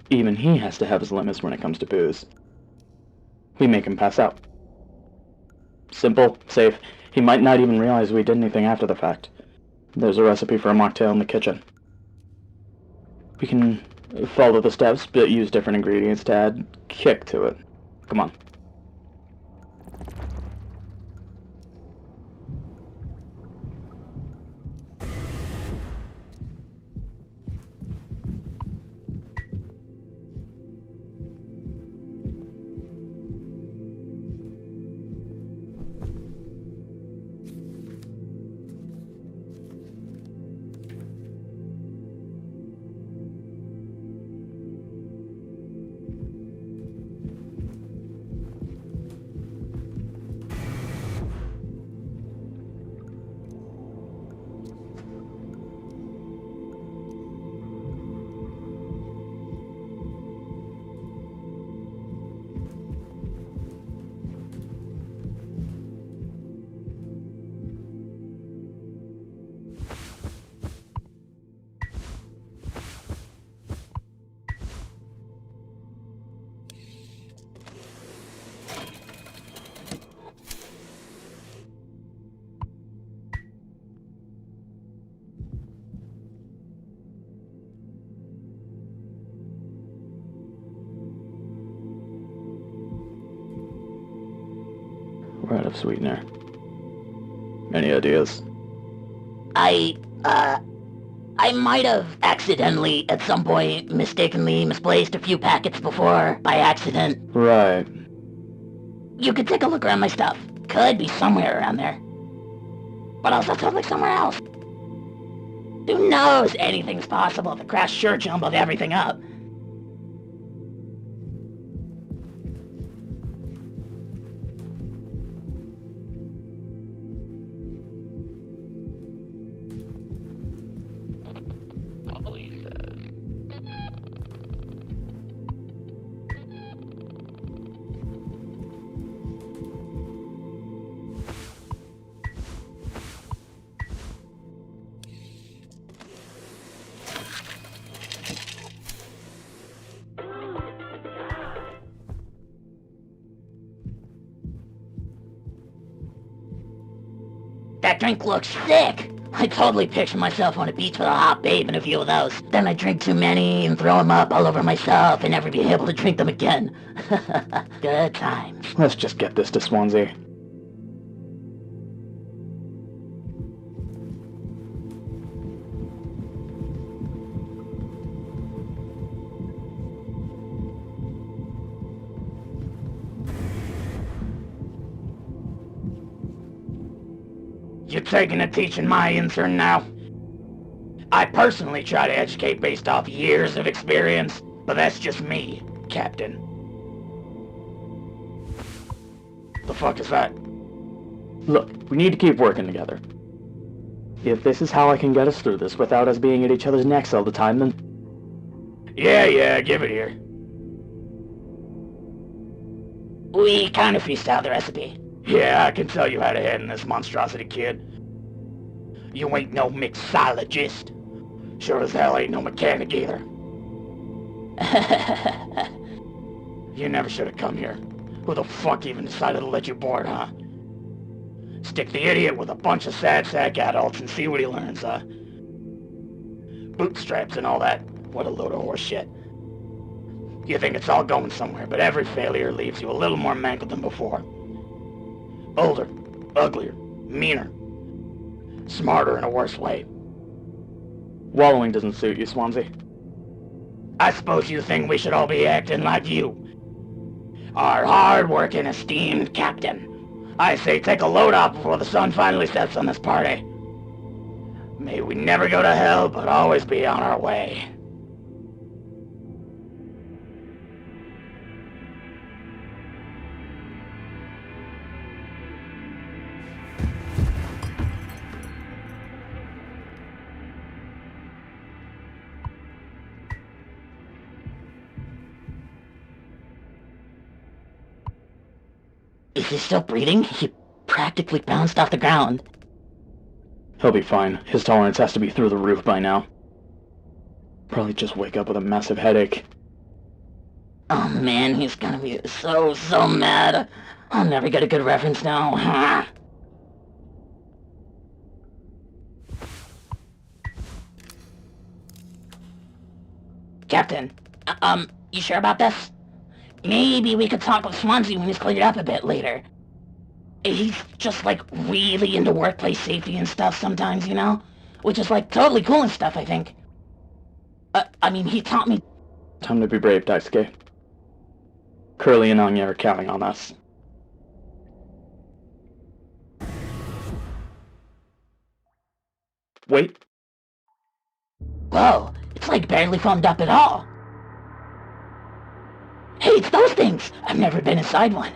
Even he has to have his limits when it comes to booze. We make him pass out. Simple, safe. He might not even realize we did anything after the fact. There's a recipe for a mocktail in the kitchen. We can follow the steps, but use different ingredients to add kick to it. Come on. We're out of sweetener. Any ideas? I might have accidentally, at some point, mistakenly misplaced a few packets before, by accident. Right. You could take a look around my stuff. Could be somewhere around there. But also totally somewhere else. Who knows? Anything's possible. The crash sure jumbled everything up. That drink looks sick! I totally picture myself on a beach with a hot babe and a few of those. Then I drink too many and throw them up all over myself and never be able to drink them again. Good times. Let's just get this to Swansea. You taking a teaching my intern now? I personally try to educate based off years of experience, but that's just me, Captain. The fuck is that? Look, we need to keep working together. If this is how I can get us through this without us being at each other's necks all the time, then... Yeah, give it here. We kind of freestyled the recipe. Yeah, I can tell you how to handle this monstrosity, kid. You ain't no mixologist. Sure as hell ain't no mechanic either. You never should have come here. Who the fuck even decided to let you board, huh? Stick the idiot with a bunch of sad sack adults and see what he learns, huh? Bootstraps and all that. What a load of horse shit. You think it's all going somewhere, but every failure leaves you a little more mangled than before. Older, uglier, meaner, smarter in a worse way. Wallowing doesn't suit you, Swansea. I suppose you think we should all be acting like you. Our hard-working, esteemed captain. I say take a load off before the sun finally sets on this party. May we never go to hell, but always be on our way. Is he still breathing? He practically bounced off the ground. He'll be fine. His tolerance has to be through the roof by now. Probably just wake up with a massive headache. Oh man, he's gonna be so mad. I'll never get a good reference now. Captain, you sure about this? Maybe we could talk with Swansea when he's cleared up a bit later. He's just like really into workplace safety and stuff sometimes, you know? Which is like totally cool and stuff, I think. I mean, he taught me... Time to be brave, Daisuke. Curly and Anya are counting on us. Wait. Whoa, it's like barely foamed up at all. Hey, it's those things! I've never been inside one.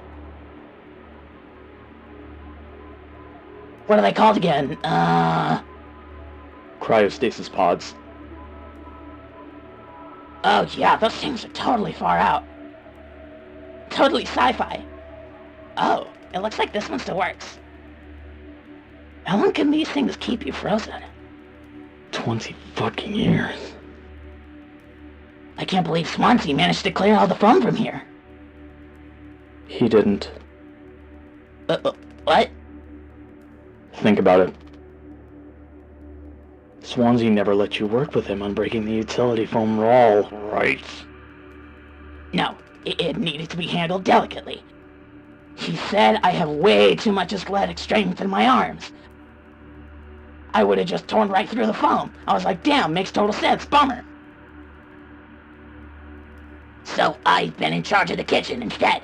What are they called again? Cryostasis pods. Oh yeah, those things are totally far out. Totally sci-fi. Oh, it looks like this one still works. How long can these things keep you frozen? 20 fucking years. I can't believe Swansea managed to clear all the foam from here. He didn't. What? Think about it. Swansea never let you work with him on breaking the utility foam roll, right? No, it needed to be handled delicately. He said I have way too much athletic strength in my arms. I would have just torn right through the foam. I was like, damn, makes total sense, bummer. So I've been in charge of the kitchen instead.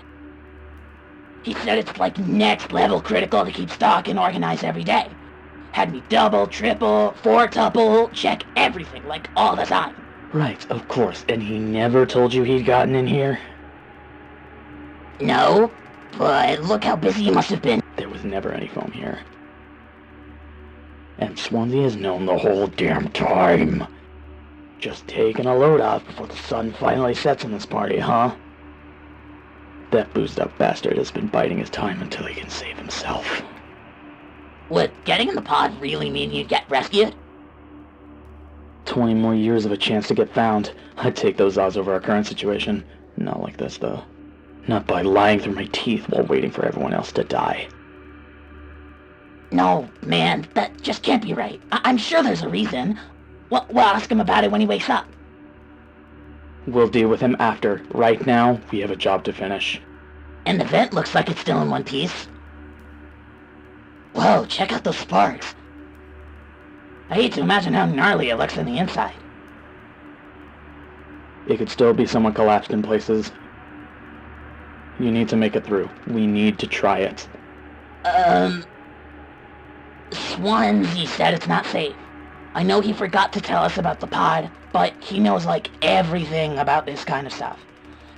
He said it's like next level critical to keep stock and organize every day. Had me double, triple, fourtuple, check everything like all the time. Right, of course. And he never told you he'd gotten in here? No, but look how busy he must have been. There was never any foam here. And Swansea has known the whole damn time. Just taking a load off before the sun finally sets in this party, huh? That boozed up bastard has been biding his time until he can save himself. Would getting in the pod really mean you'd get rescued? 20 more years of a chance to get found. I'd take those odds over our current situation. Not like this, though. Not by lying through my teeth while waiting for everyone else to die. No, man, that just can't be right. I'm sure there's a reason. We'll ask him about it when he wakes up. We'll deal with him after. Right now, we have a job to finish. And the vent looks like it's still in one piece. Whoa, check out those sparks. I hate to imagine how gnarly it looks on the inside. It could still be somewhat collapsed in places. You need to make it through. We need to try it. Swansea said it's not safe. I know he forgot to tell us about the pod, but he knows like everything about this kind of stuff.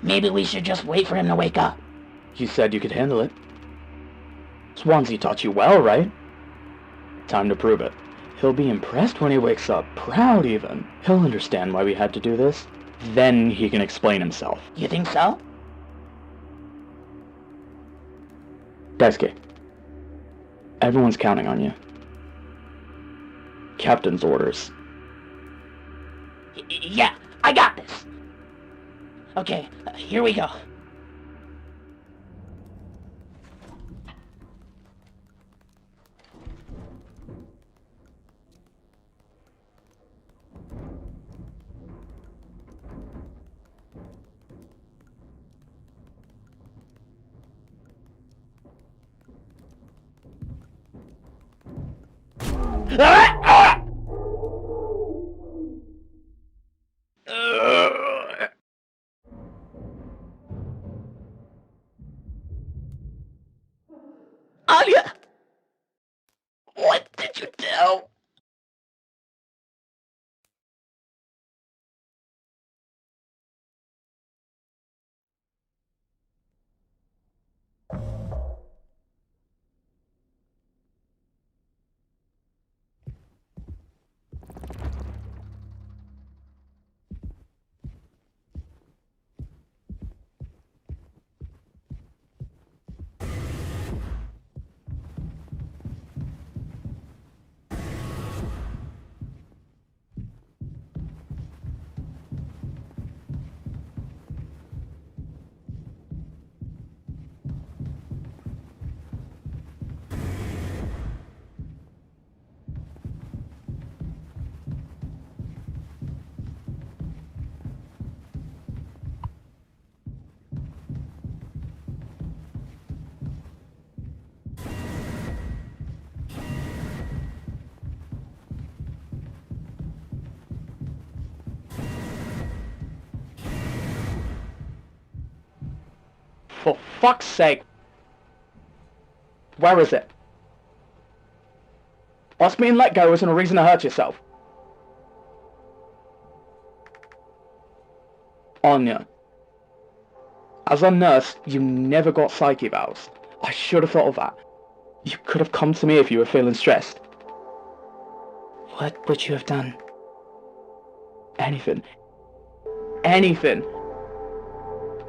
Maybe we should just wait for him to wake up. You said you could handle it. Swansea taught you well, right? Time to prove it. He'll be impressed when he wakes up, proud even. He'll understand why we had to do this. Then he can explain himself. You think so? Daisuke, everyone's counting on you. captain's orders. Yeah, I got this. Okay, here we go. Anya! What did you do? For fuck's sake! Where is it? Us being let go isn't a reason to hurt yourself. Anya. As a nurse, you never got psyche valves. I should have thought of that. You could have come to me if you were feeling stressed. What would you have done? Anything. Anything.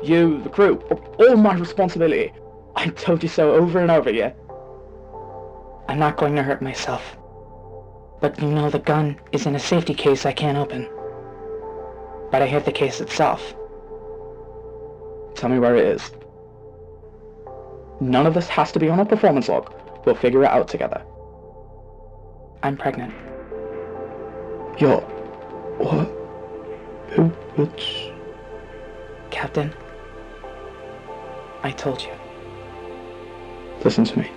You, the crew, all my responsibility. I told you so over and over, yeah? I'm not going to hurt myself. But you know the gun is in a safety case I can't open. But I hid the case itself. Tell me where it is. None of this has to be on a performance log. We'll figure it out together. I'm pregnant. You're... what? Which... Captain, I told you. Listen to me.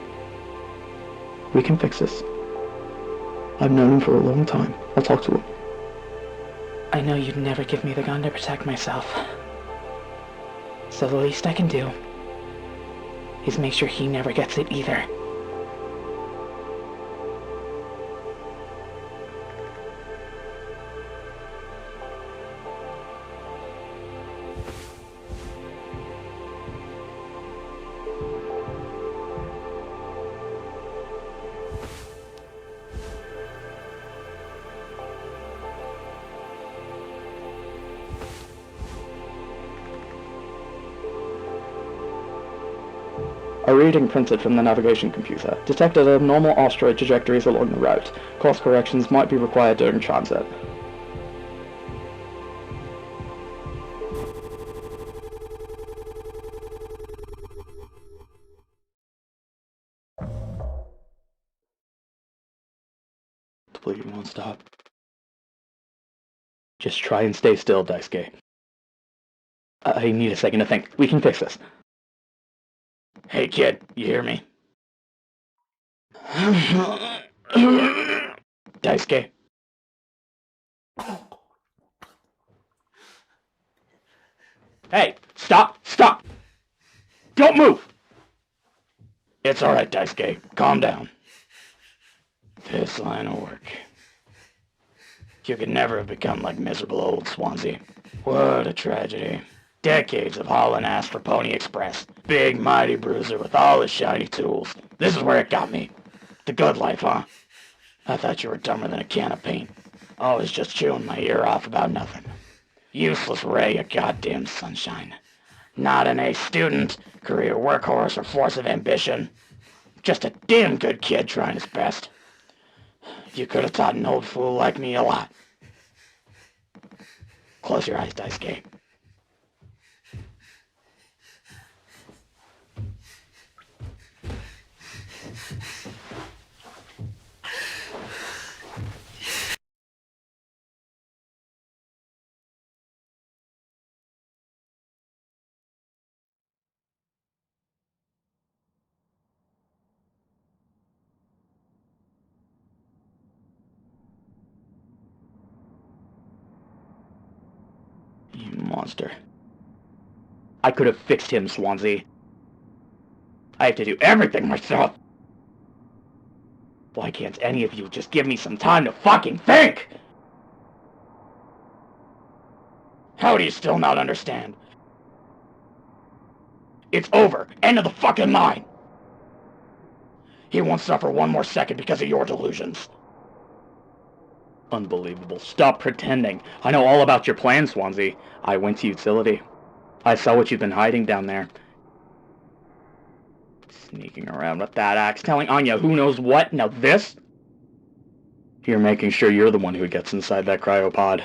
We can fix this. I've known him for a long time. I'll talk to him. I know you'd never give me the gun to protect myself. So the least I can do is make sure he never gets it either. A reading printed from the navigation computer detected abnormal asteroid trajectories along the route. Course corrections might be required during transit. The bleeding won't stop. Just try and stay still, Daisuke. I need a second to think. We can fix this. Hey kid, you hear me? Daisuke? Hey, stop! Stop! Don't move! It's alright, Daisuke. Calm down. This line of work. You could never have become like miserable old Swansea. What a tragedy. Decades of hauling ass for Pony Express. Big, mighty bruiser with all his shiny tools. This is where it got me. The good life, huh? I thought you were dumber than a can of paint. Always just chewing my ear off about nothing. Useless ray of goddamn sunshine. Not an A student, career workhorse, or force of ambition. Just a damn good kid trying his best. You could have taught an old fool like me a lot. Close your eyes, Dice Game. You monster. I could have fixed him, Swansea. I have to do everything myself. Why can't any of you just give me some time to fucking think? How do you still not understand? It's over. End of the fucking line. He won't suffer one more second because of your delusions. Unbelievable. Stop pretending. I know all about your plan, Swansea. I went to utility. I saw what you've been hiding down there. Sneaking around with that axe, telling Anya who knows what. Now this? You're making sure you're the one who gets inside that cryopod.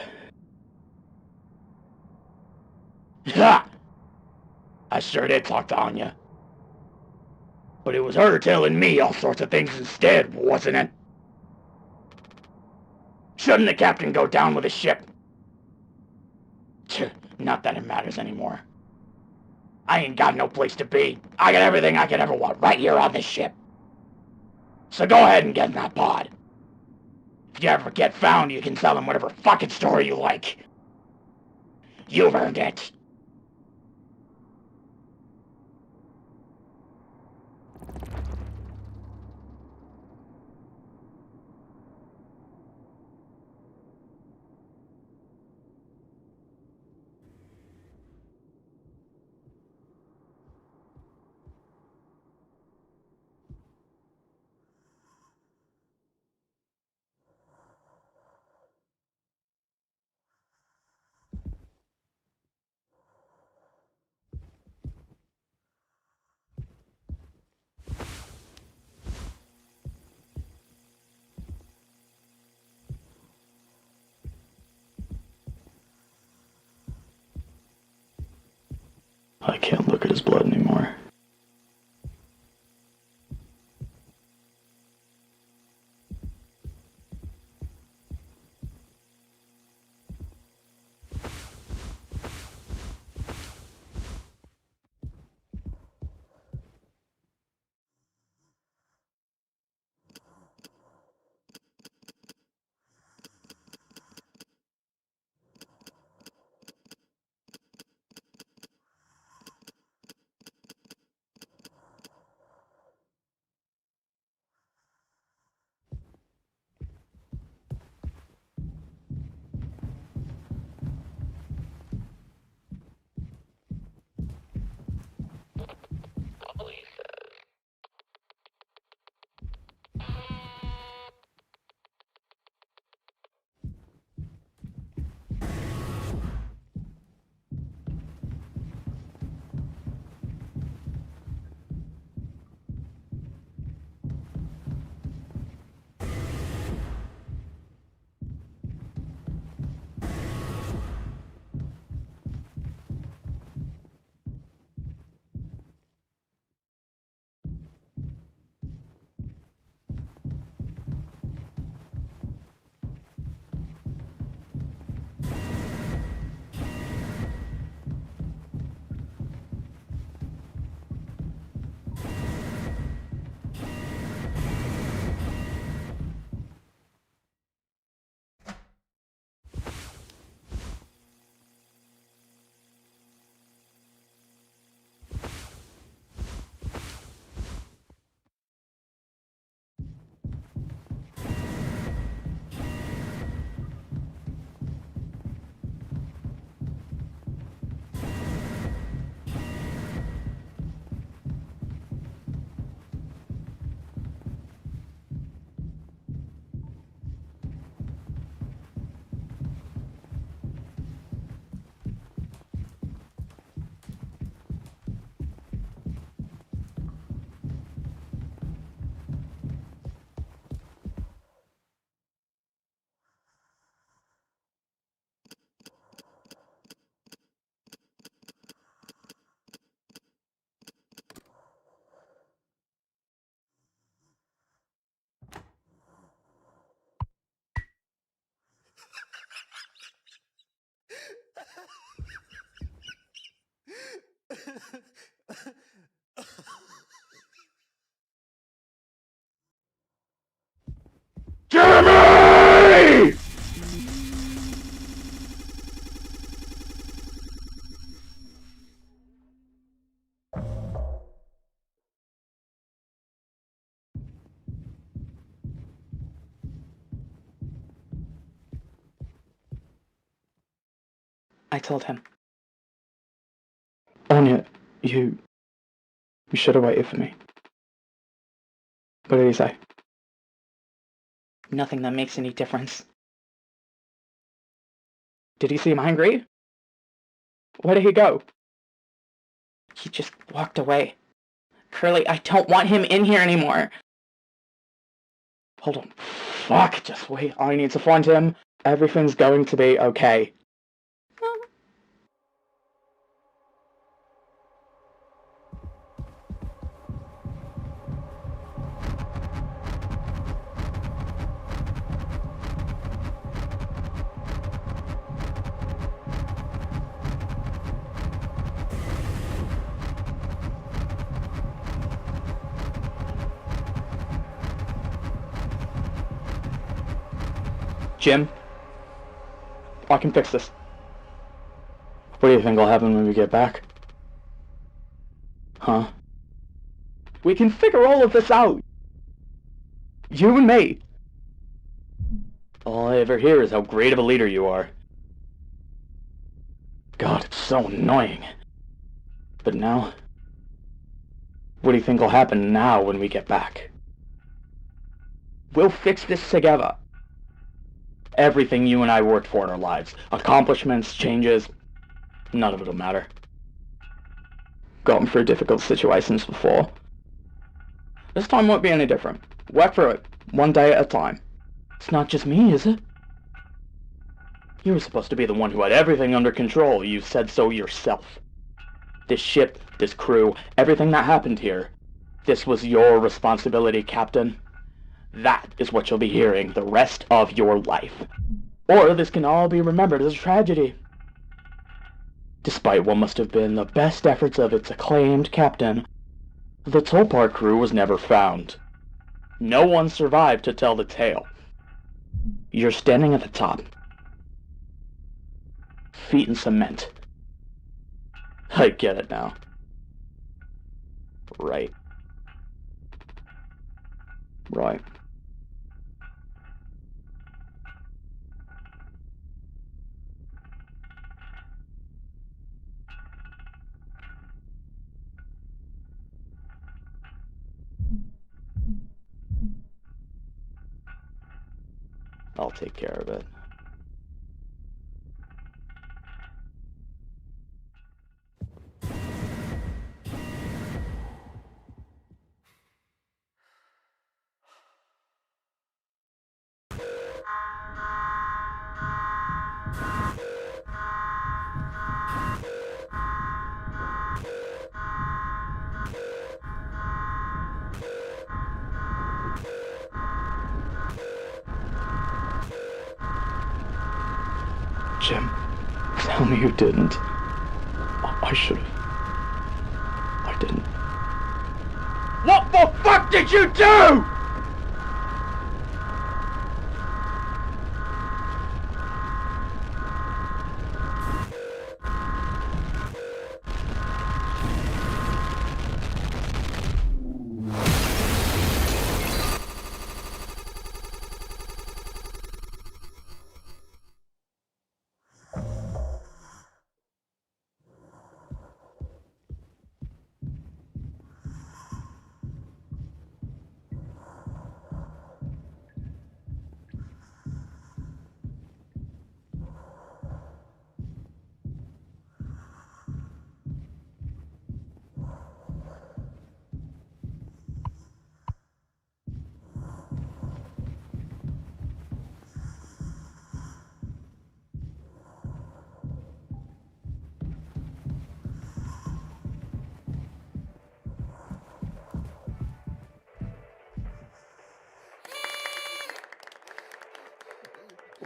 Ha! I sure did talk to Anya. But it was her telling me all sorts of things instead, wasn't it? Shouldn't the captain go down with his ship? Not that it matters anymore. I ain't got no place to be. I got everything I could ever want right here on this ship. So go ahead and get in that pod. If you ever get found, you can tell them whatever fucking story you like. You've earned it. I can't look at his blood anymore. I told him. Anya, you should have waited for me. What did he say? Nothing that makes any difference. Did he seem angry? Where did he go? He just walked away. Curly, I don't want him in here anymore. Hold on. Fuck, just wait. I need to find him. Everything's going to be okay. Jim, I can fix this. What do you think will happen when we get back? Huh? We can figure all of this out. You and me. All I ever hear is how great of a leader you are. God, it's so annoying. But now, what do you think will happen now when we get back? We'll fix this together. Everything you and I worked for in our lives, accomplishments, changes, none of it'll matter. Gotten through difficult situations before. This time won't be any different. Work through it, one day at a time. It's not just me, is it? You were supposed to be the one who had everything under control. You said so yourself. This ship, this crew, everything that happened here, this was your responsibility, Captain. That is what you'll be hearing the rest of your life. Or this can all be remembered as a tragedy. Despite what must have been the best efforts of its acclaimed captain, the Tolpar crew was never found. No one survived to tell the tale. You're standing at the top. Feet in cement. I get it now. Right. Right. I'll take care of it. Jim, tell me you didn't. I should have. I didn't. What the fuck did you do?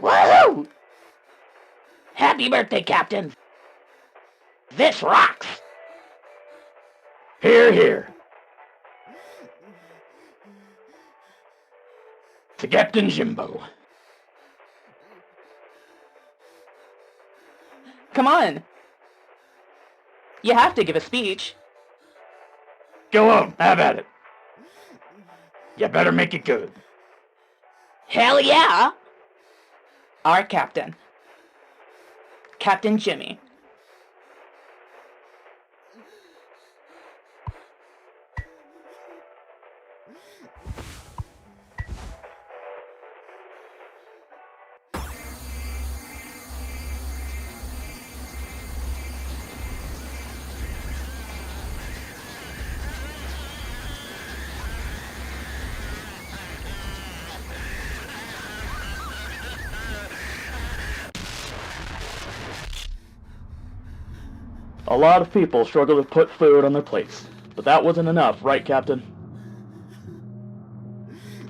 Woohoo! Happy birthday, Captain! This rocks! Here, here. To Captain Jimbo. Come on! You have to give a speech. Go on, have at it. You better make it good. Hell yeah! Our captain. Captain Jimmy. A lot of people struggle to put food on their plates, but that wasn't enough, right, Captain?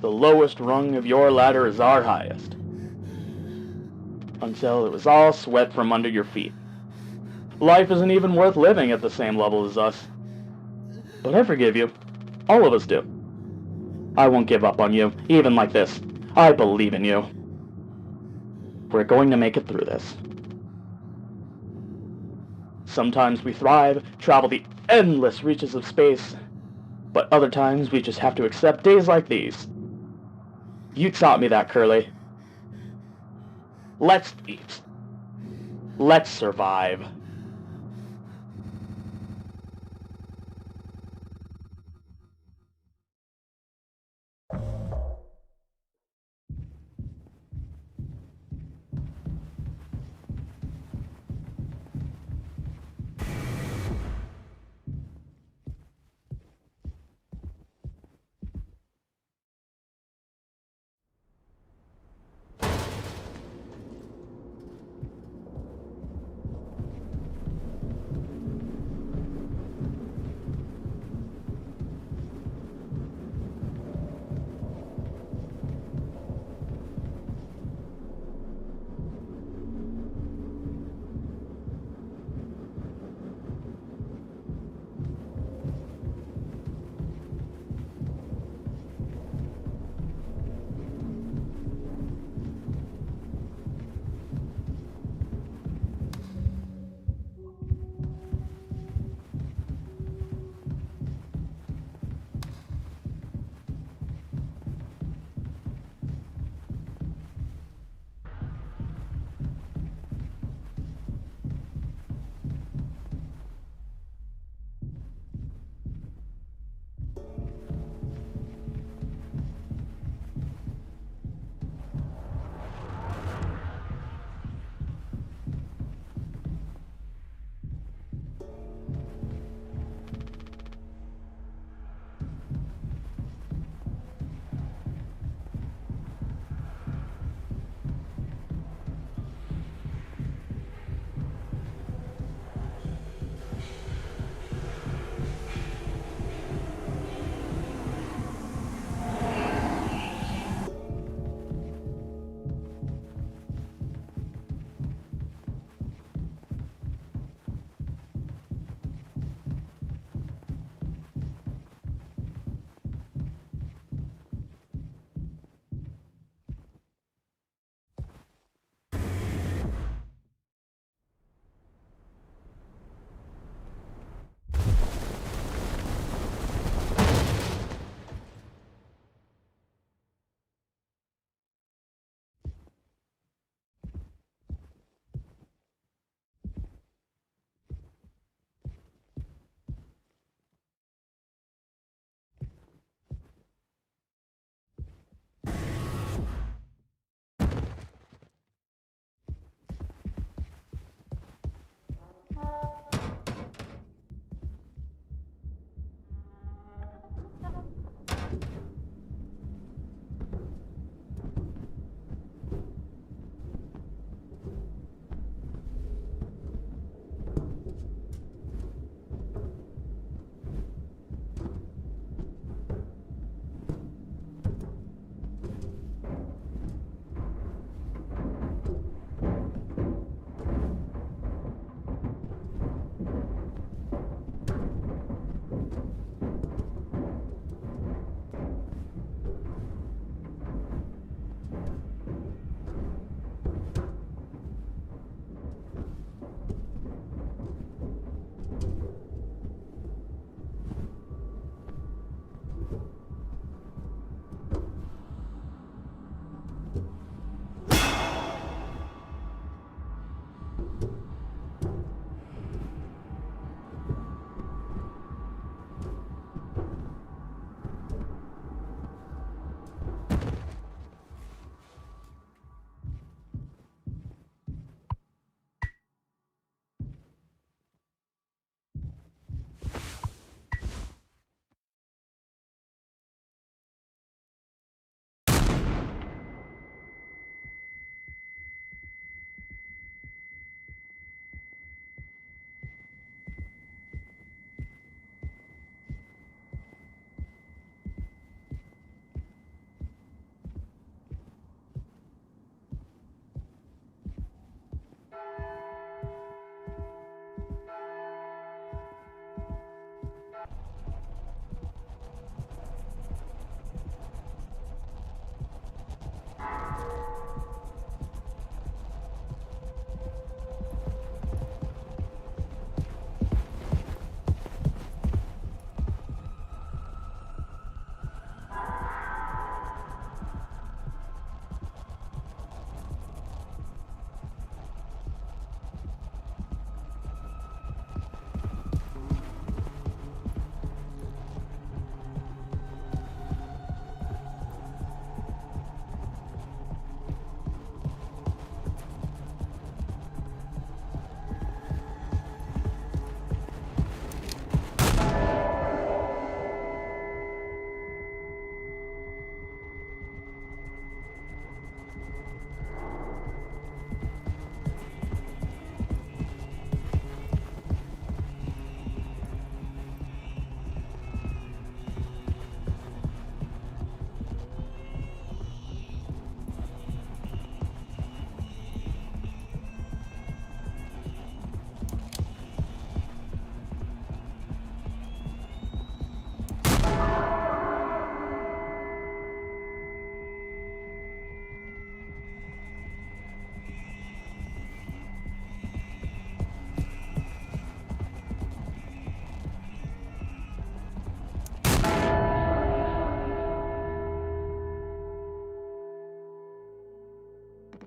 The lowest rung of your ladder is our highest. Until it was all swept from under your feet. Life isn't even worth living at the same level as us. But I forgive you. All of us do. I won't give up on you, even like this. I believe in you. We're going to make it through this. Sometimes we thrive, travel the endless reaches of space, but other times we just have to accept days like these. You taught me that, Curly. Let's eat. Let's survive.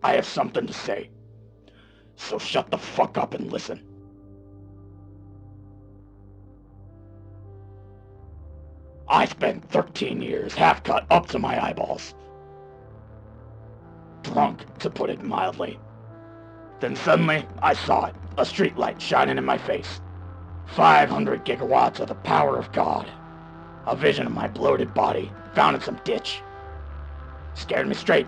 I have something to say. So shut the fuck up and listen. I spent 13 years half-cut up to my eyeballs. Drunk, to put it mildly. Then suddenly, I saw it, a streetlight shining in my face. 500 gigawatts of the power of God. A vision of my bloated body, found in some ditch. Scared me straight.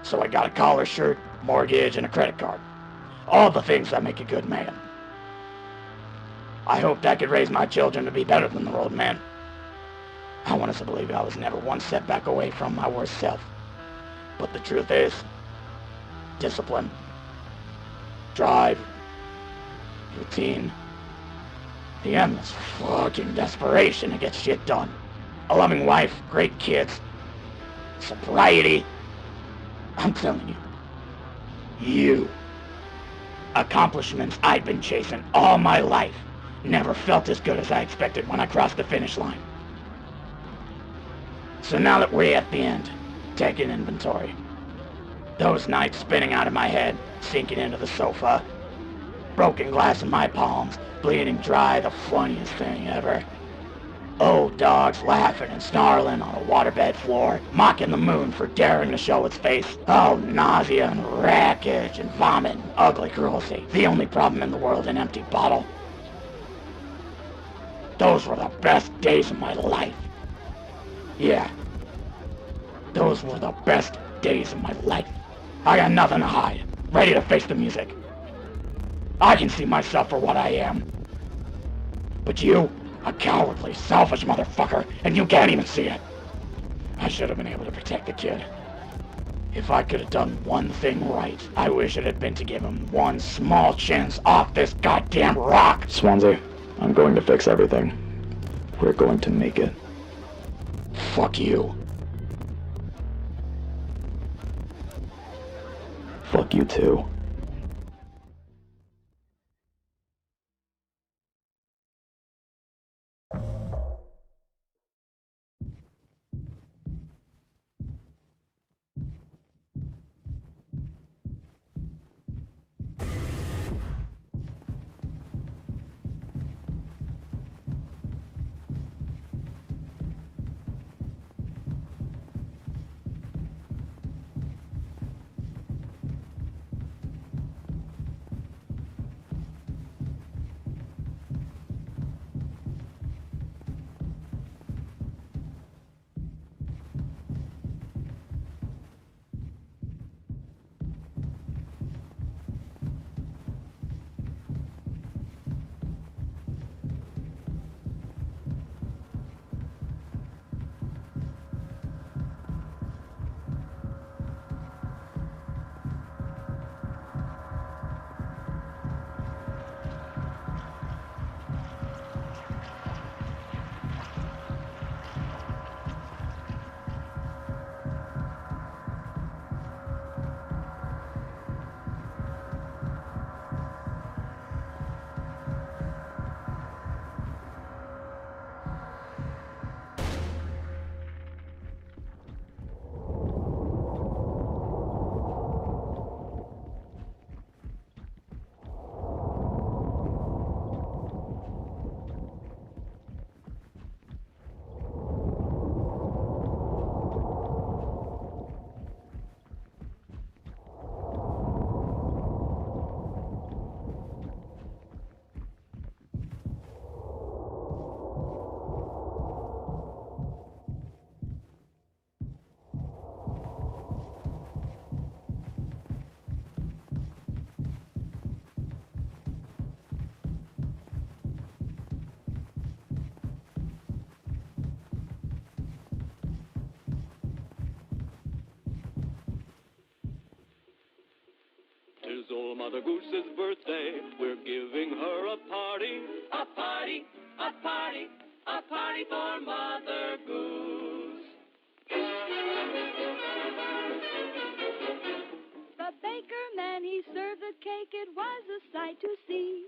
So I got a collar shirt, mortgage, and a credit card. All the things that make a good man. I hoped I could raise my children to be better than the old man. I wanted to believe I was never one setback away from my worst self. But the truth is, discipline, drive, routine, the endless fucking desperation to get shit done. A loving wife, great kids, sobriety. I'm telling you, accomplishments I'd been chasing all my life never felt as good as I expected when I crossed the finish line. So now that we're at the end, taking inventory. Those nights spinning out of my head, sinking into the sofa, broken glass in my palms, bleeding dry, the funniest thing ever. Old dogs laughing and snarling on a waterbed floor, mocking the moon for daring to show its face. Oh, nausea and wreckage and vomit and ugly cruelty. The only problem in the world, an empty bottle. Those were the best days of my life. Yeah, those were the best days of my life. I got nothing to hide, ready to face the music. I can see myself for what I am. But you, a cowardly, selfish motherfucker, and you can't even see it. I should have been able to protect the kid. If I could have done one thing right, I wish it had been to give him one small chance off this goddamn rock. Swansea, I'm going to fix everything. We're going to make it. Fuck you. Fuck you too. Tis old Mother Goose's birthday. We're giving her a party. A party, a party, a party for Mother Goose. The baker man, he served the cake. It was a sight to see.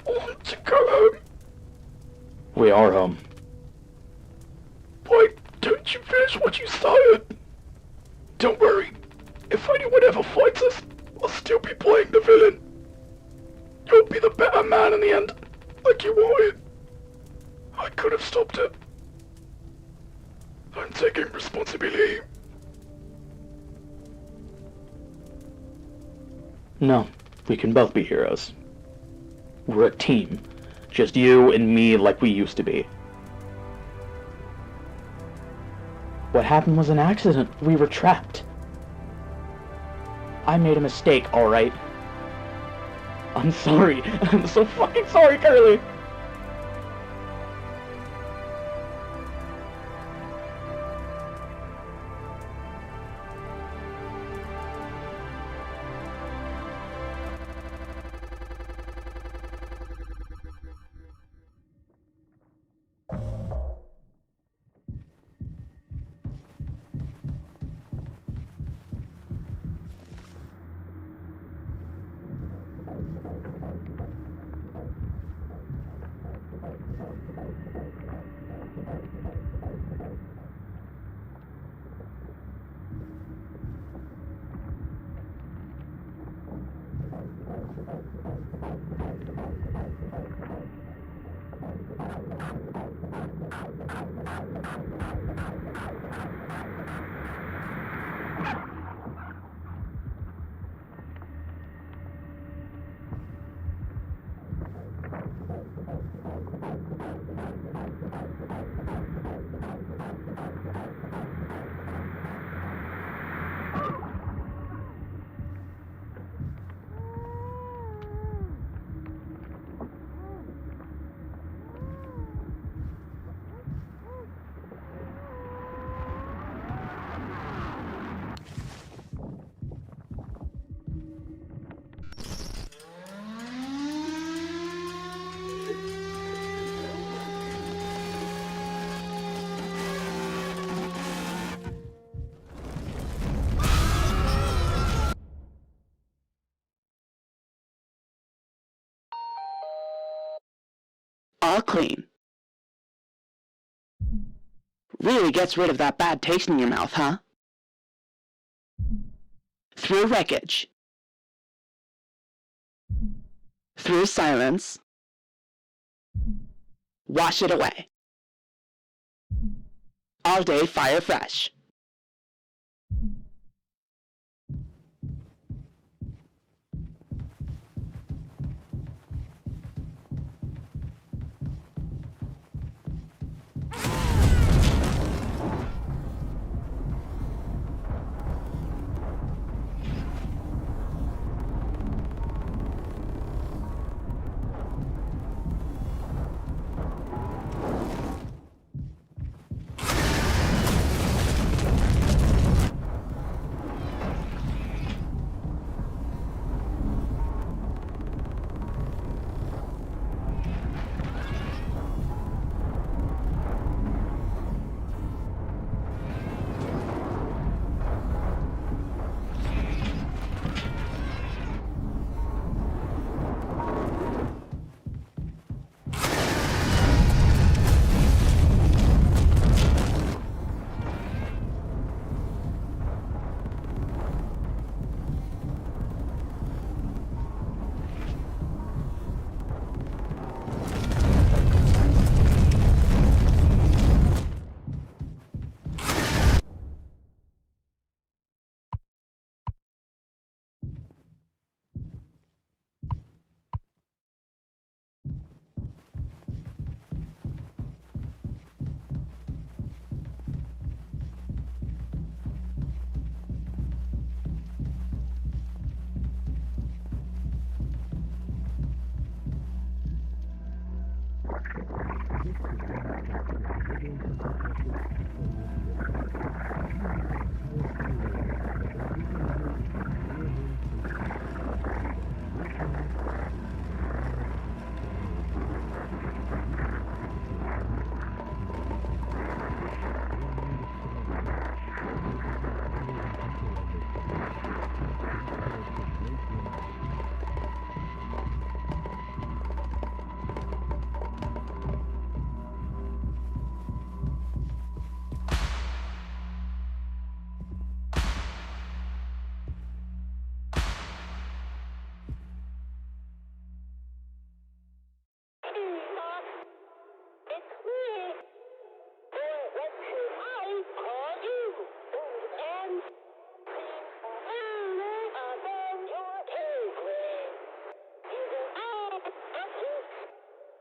want to go home. We are home. Why don't you finish what you started? Don't worry. If anyone ever fights us, I'll still be playing the villain. You'll be the better man in the end, like you wanted. I could have stopped it. I'm taking responsibility. No, we can both be heroes. We're a team. Just you and me like we used to be. What happened was an accident. We were trapped. I made a mistake, alright? I'm sorry. I'm so fucking sorry, Curly! All clean. Really gets rid of that bad taste in your mouth, huh? Through wreckage. Through silence. Wash it away. All day fire fresh.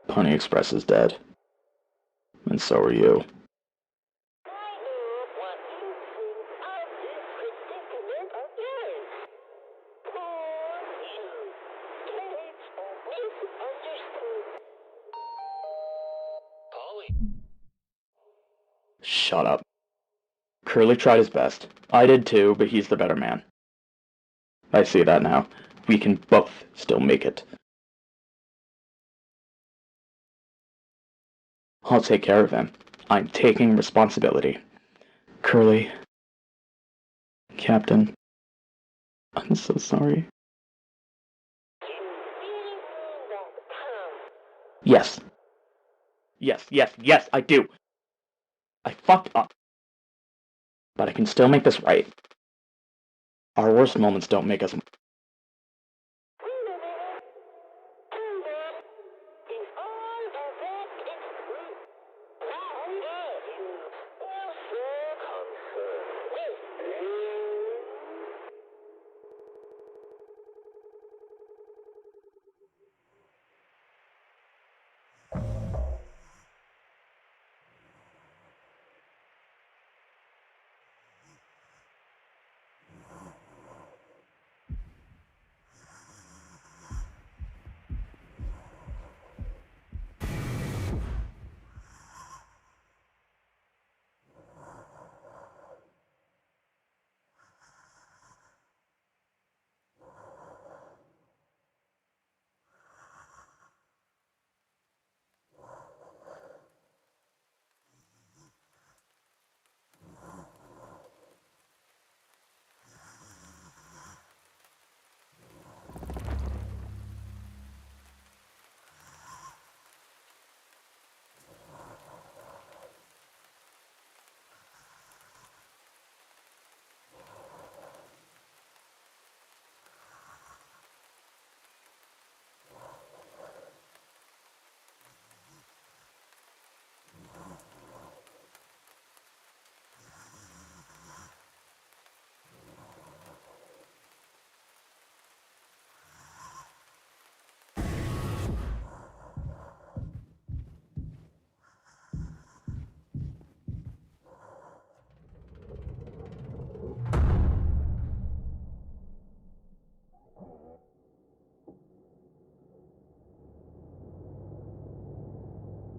Pony Express is dead. And so are you. Shut up. Curly tried his best. I did too, but he's the better man. I see that now. We can both still make it. I'll take care of him. I'm taking responsibility. Curly. Captain. I'm so sorry. Yes. Yes, I do. I fucked up. But I can still make this right. Our worst moments don't make us...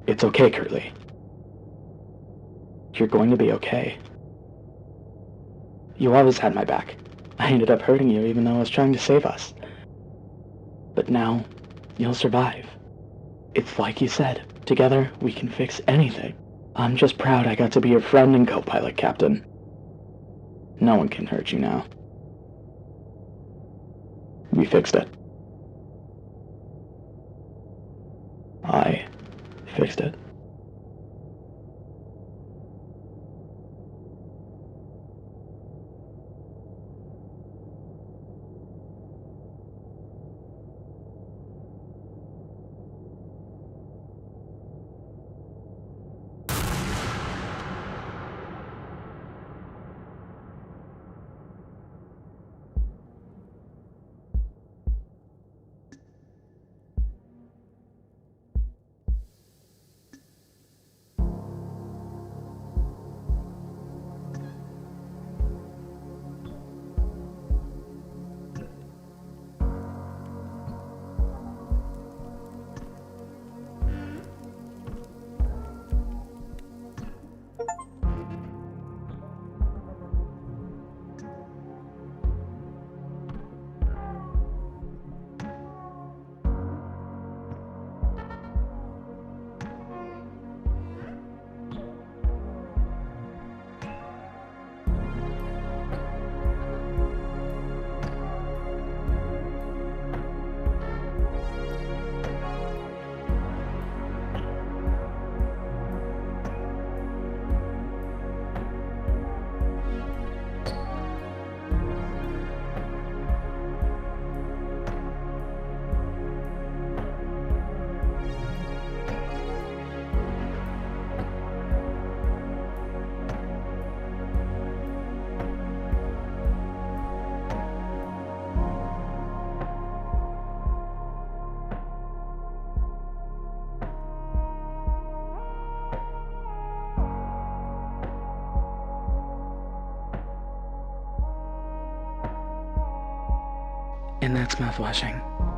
It's okay, Curly. You're going to be okay. You always had my back. I ended up hurting you even though I was trying to save us. But now, you'll survive. It's like you said, together we can fix anything. I'm just proud I got to be your friend and co-pilot, Captain. No one can hurt you now. We fixed it. I fixed it. And that's mouthwashing.